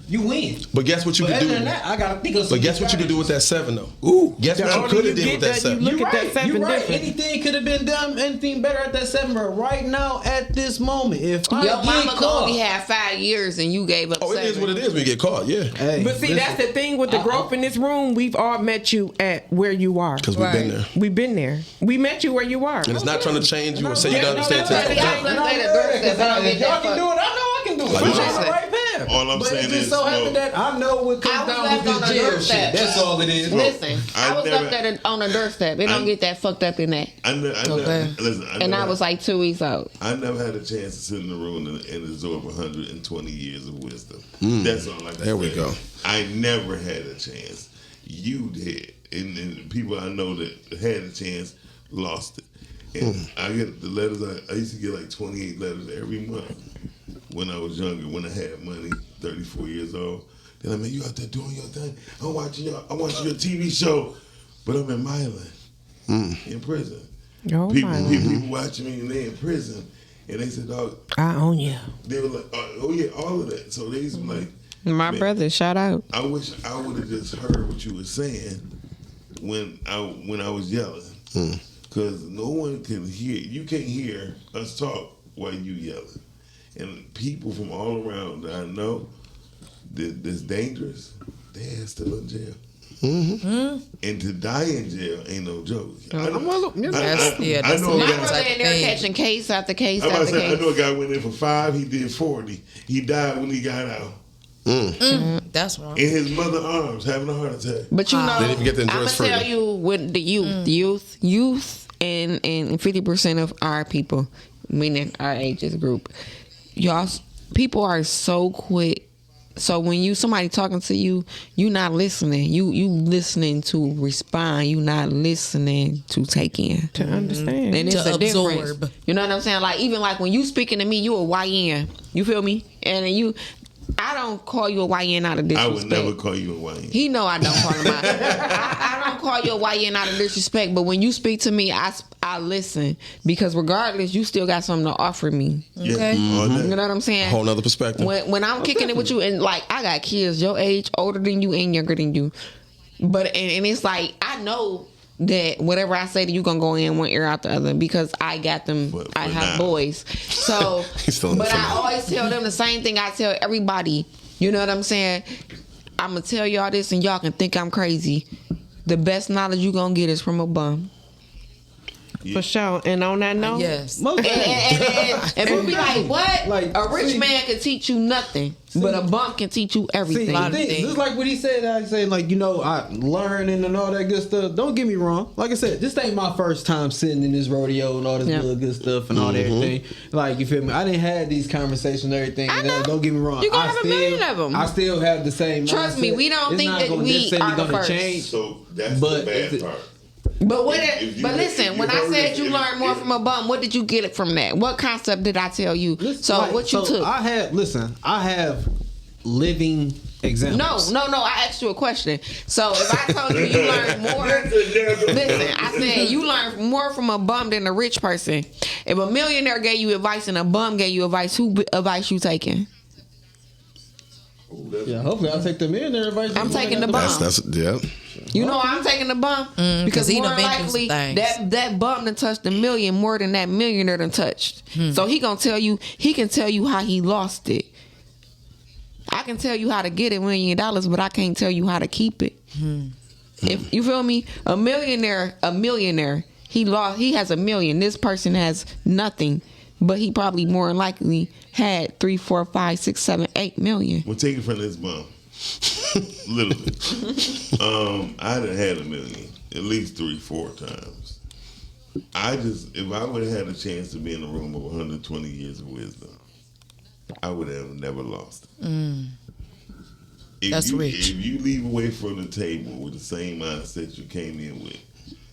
you win. But guess what you But could do? other than that, I gotta think of But guess what you could do with that 7 though? Ooh. Guess what you could have did with that 7? You're right. Anything could have been done. Anything better at that 7. But right now, at this moment, if I Your get mama caught, only had 5 years and you gave up 7. It is what it is when you get caught. Yeah. Hey, But see, that's the thing with the growth in this room. We've all met you at where you are. Because we've been there. We've been there. We met you where you are. And it's not trying to change you or say you don't understand. If y'all can do it, I know I can do it. Like, I'm you on the just- right path. All I'm But saying it just is, so happened that I know what comes down with this jail shit. That's all it is. Listen, I was never- up there on the doorstep. It don't get that fucked up in that. I was like 2 weeks old. I never had a chance to sit in the room and absorb 120 years of wisdom. That's all I can say. There we go. I never had a chance. You did. And people I know that had a chance lost it. And I get the letters. I used to get like 28 letters every month when I was younger, when I had money, 34 years old. Then I mean, you out there doing your thing. I'm watching your TV show, but I'm in Milan, in prison. Oh, people watching me and they in prison, and they said, "Dog, I own you." They were like, "Oh yeah, all of that." So they used to be like, My brother, shout out. I wish I would have just heard what you were saying when I was yelling, because no one can hear. You can't hear us talk while you yelling, and people from all around that I know that's dangerous, they're still in jail. And to die in jail ain't no joke. I know My brother in there catching case after case after case. I know a guy went in for 5. He did 40. He died when he got out. That's wrong. In his mother's arms, having a heart attack. But you know, They didn't even get to enjoy I'm his gonna tell freedom. you with the youth, and 50% of our people, meaning our ages group, y'all, people are so quick. So when somebody talking to you, you not listening. You listening to respond. You not listening to take in, to understand, and it's to a difference. absorb. You know what I'm saying? Like even like when you speaking to me, you a YN. You feel me? And then I don't call you a YN out of disrespect. I would never call you a YN. He know I don't call him out. I don't call you a YN out of disrespect, but when you speak to me, I listen, because regardless, you still got something to offer me. Yeah. You know what I'm saying? Whole nother perspective. When I'm kicking it with you, and like I got kids your age, older than you and younger than you, but and it's like I know that whatever I say to you gonna go in one ear out the other, because I got them. I have boys, so but I always tell them the same thing I tell everybody. You know what I'm saying? I'm gonna tell y'all this, and y'all can think I'm crazy. The best knowledge you gonna get is from a bum. For sure. And on that note, yes. And we'll be like, what? Like, a rich man can teach you nothing, but a bum can teach you everything. Just like what he said, I said, like, I learning and all that good stuff. Don't get me wrong. Like I said, this ain't my first time sitting in this rodeo and all this little good stuff and all that everything. Like, you feel me? I didn't have these conversations and everything. Don't get me wrong. You gonna have a million of them. I still have the same Trust mindset. me, we don't It's think not that gonna we necessarily are the gonna first. change. So that's the bad part. But If when you I heard said it, you if- learned more from a bum, what did you get it from that? What concept did I tell you? What you took? I have living examples. No. I asked you a question. So if I told you learned more, listen, I said you learned more from a bum than a rich person. If a millionaire gave you advice and a bum gave you advice, who advice you taking? Yeah, hopefully I'll take the millionaire advice. I'm taking the bum. That's yeah. You know why I'm taking the bum? Because he more done been through likely some things. that bum done touched a million more than that millionaire done touched. So he can tell you how he lost it. I can tell you how to get $1 million, but I can't tell you how to keep it. If you feel me, a millionaire, he has $1 million. This person has nothing, but he probably more than likely had 3, 4, 5, 6, 7, 8 million. We'll take it from this bum. Literally. I done had a million at least 3-4 times. If I would have had a chance to be in a room of 120 years of wisdom, I would have never lost it. That's rich. If you leave away from the table with the same mindset you came in with,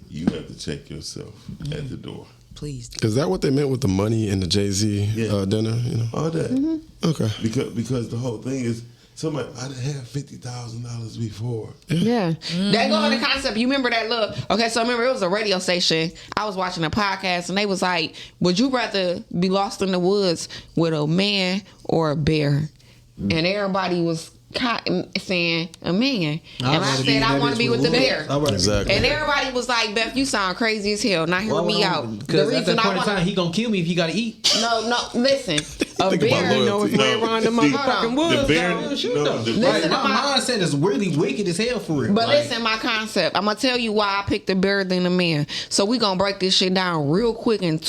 you have to check yourself at the door. Please. Is that what they meant with the money and the Jay-Z dinner? You know, all that. Okay. Because the whole thing is, somebody I done had $50,000 before. Yeah. That go on the concept. You remember that look? Okay, so I remember it was a radio station. I was watching a podcast and they was like, would you rather be lost in the woods with a man or a bear? And everybody was saying a man. And I said I want to be with the bear. Exactly. And everybody was like, Beth, you sound crazy as hell. Now hear me out. Because at that point in time, he gonna kill me if he gotta eat. No, listen. A bear. You know his way around the motherfucking woods. The bear, my mindset is really wicked as hell for real. But listen, my concept. I'm gonna tell you why I picked a bear than a man. So we gonna break this shit down real quick in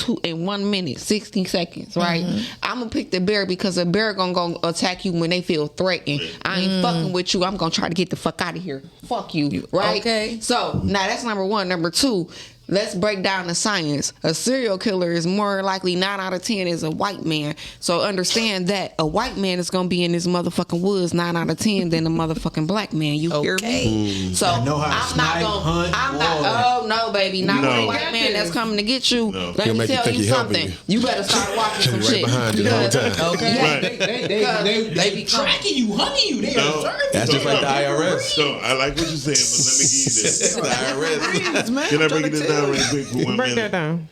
1 minute, 60 seconds, right? I'm gonna pick the bear because a bear gonna go attack you when they feel threatened. I ain't fucking with you. I'm gonna try to get the fuck out of here. Fuck you, right? Okay. So now that's number one. Number two. Let's break down the science. A serial killer is more likely 9 out of 10 is a white man. So understand that a white man is gonna be in this motherfucking woods 9 out of 10 than a motherfucking black man. You hear me? So I'm not gonna. Oh no, baby, not with a white man that's coming to get you. No. Let me tell you something. You better start watching some shit. Behind you the whole time. Okay. They be tracking you, hunting you. They observe you. That's just like the IRS. So I like what you're saying, but let me give you this. The IRS. Can I break this down right quick for 1 minute? Break that down.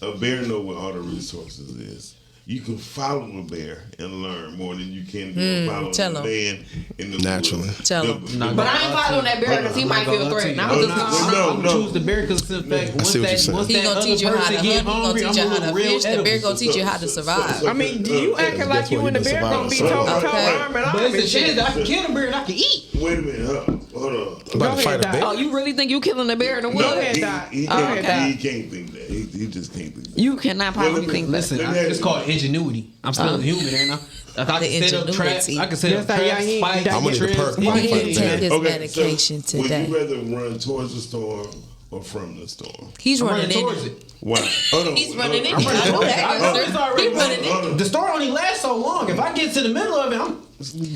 A bear know what all the resources is. You can follow a bear and learn more than you can follow a man in the naturally. Tell him. But I ain't following that bear because he might feel threatened. I'm just gonna choose the bear because the fact once he gonna teach you how to hunt. He gonna teach you how to fish. The bear gonna teach you how to survive. I mean, you acting like you and the bear gonna be toe-to-toe, arm in arm. But it's a chance that I can kill the bear and I can eat. Wait a minute, hold on. About to fight a bear? Oh, you really think you killing a bear in the woods? No, he can't think that. He just can't think that. You cannot possibly think that. Listen, it's called ingenuity. I'm still a human, ain't I? I can set up traps. I can set up traps, spikes, I'm gonna need the perk. He didn't take his medication so today. Would you rather run towards the storm or from the storm? He's running towards it. Why? Hold on. He's running in it. I know that. He's running in it. The storm only lasts so long. If I get to the middle of it,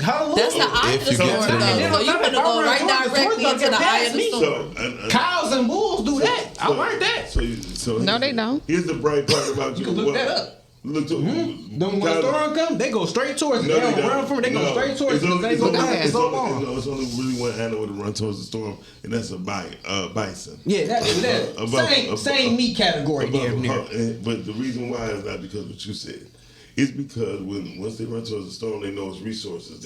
hallelujah. That's the eye of the storm, though. So you want to go right directly into the eye of the storm. Cows and bulls do that. I learned that. So no, they don't. Here's the bright part about you. You can look that up. Look to when the storm comes, they go straight towards it. They don't run from it. They go straight towards it. They go down for so long. It's only really one animal to run towards the storm, and that's a bison. Yeah, that's same meat category. But the reason why is not because of what you said. It's because once they run towards the storm, they know it's resources.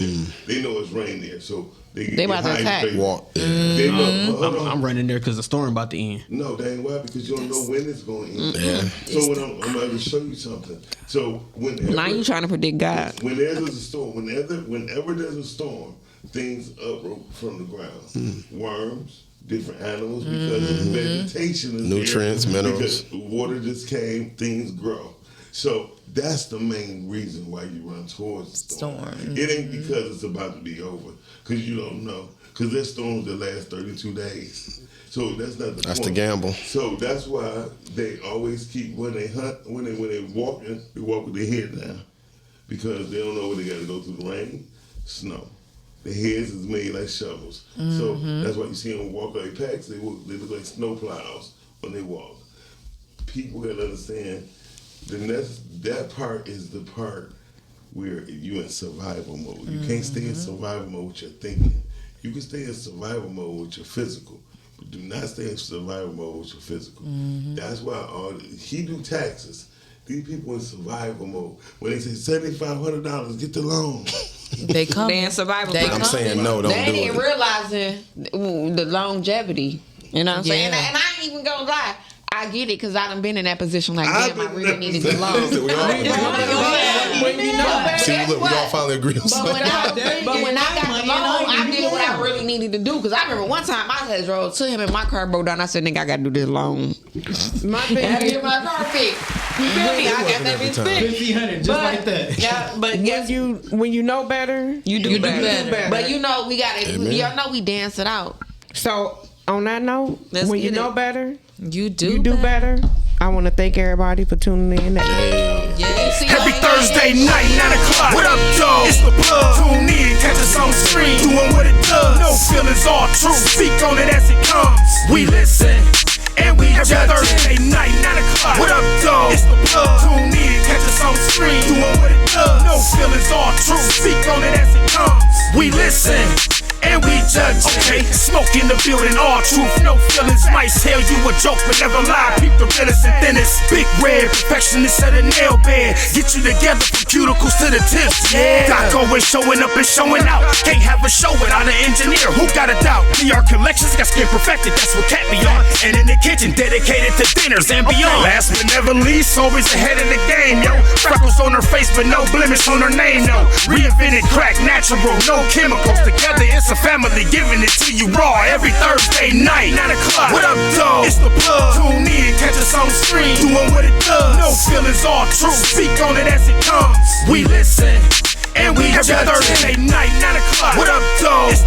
They know it's rain there, so they about to attack. Walk. I'm running there because the storm about to end. No, that ain't why, because you don't know when it's going to end. Yeah. So when I'm going to show you something. So now you trying to predict God. When there's a storm, whenever there's a storm, things uproot from the ground. Worms, different animals, because the vegetation is nutrients, there, minerals. Because water just came, things grow. So that's the main reason why you run towards the storm. It ain't because it's about to be over, because you don't know. Because there's storms that last 32 days. So that's not the That's point. the gamble. So that's why they always keep, when they hunt, when they walking, they walk with their head down. Because they don't know where they got to go through the rain, snow. Their heads is made like shovels. So that's why you see them walk like packs. They look like snow plows when they walk. People gotta understand that part is the part where you in survival mode. You can't stay in survival mode with your thinking. You can stay in survival mode with your physical, but do not stay in survival mode with your physical. That's why he do taxes. These people in survival mode. When they say $7,500, get the loan. They come. They in survival mode. I'm saying no, don't do it. They ain't realizing the longevity. You know what I'm saying? And I ain't even gonna lie. I get it because I done been in that position. Like, damn, I really need to be alone. We all finally agree on something. But when I got alone, I did what I really needed to do. Because I remember one time I had drove to him and my car broke down. I said, nigga, I got to do this alone. My thing and I get my car fixed. You feel me? I got that bitch fixed. 1,500, just like that. Yeah, but when you know better, you do better. But you know, we got it. Y'all know we dance it out. So on that note, when you know better, you do better. I want to thank everybody for tuning in. Every Thursday night, 9 o'clock. What up, dog? It's the plug. Tune in, catch us on screen, doing what it does. No feelings, all true. Speak on it as it comes. We listen and we judge. Every Thursday night, 9 o'clock. What up, dog? It's the plug. Tune in, catch us on screen, doing what it does. No feelings, all true. Speak on it as it comes. We listen and we judge. Okay, smoke in the building, all truth, no feelings. Might tell you a joke, but never lie. Peep the realest and thinnest. Big red, perfectionist at a nail bed. Get you together from cuticles to the tips. Yeah, Doc always showing up and showing out. Can't have a show without an engineer. Who got a doubt? PR collections got skin perfected. That's what Cat be on. And in the kitchen, dedicated to dinners and beyond. Last but never least, always ahead of the game, yo. Freckles on her face, but no blemish on her name, no. Reinvented crack, natural, no chemicals. Together, it's a family giving it to you raw every Thursday night, 9 o'clock. What up, dog? It's the plug. Tune in, catch us on screen, doing what it does. No feelings, all true. Speak on it as it comes. We listen and we judge. Thursday night, 9 o'clock. What up, dog? It's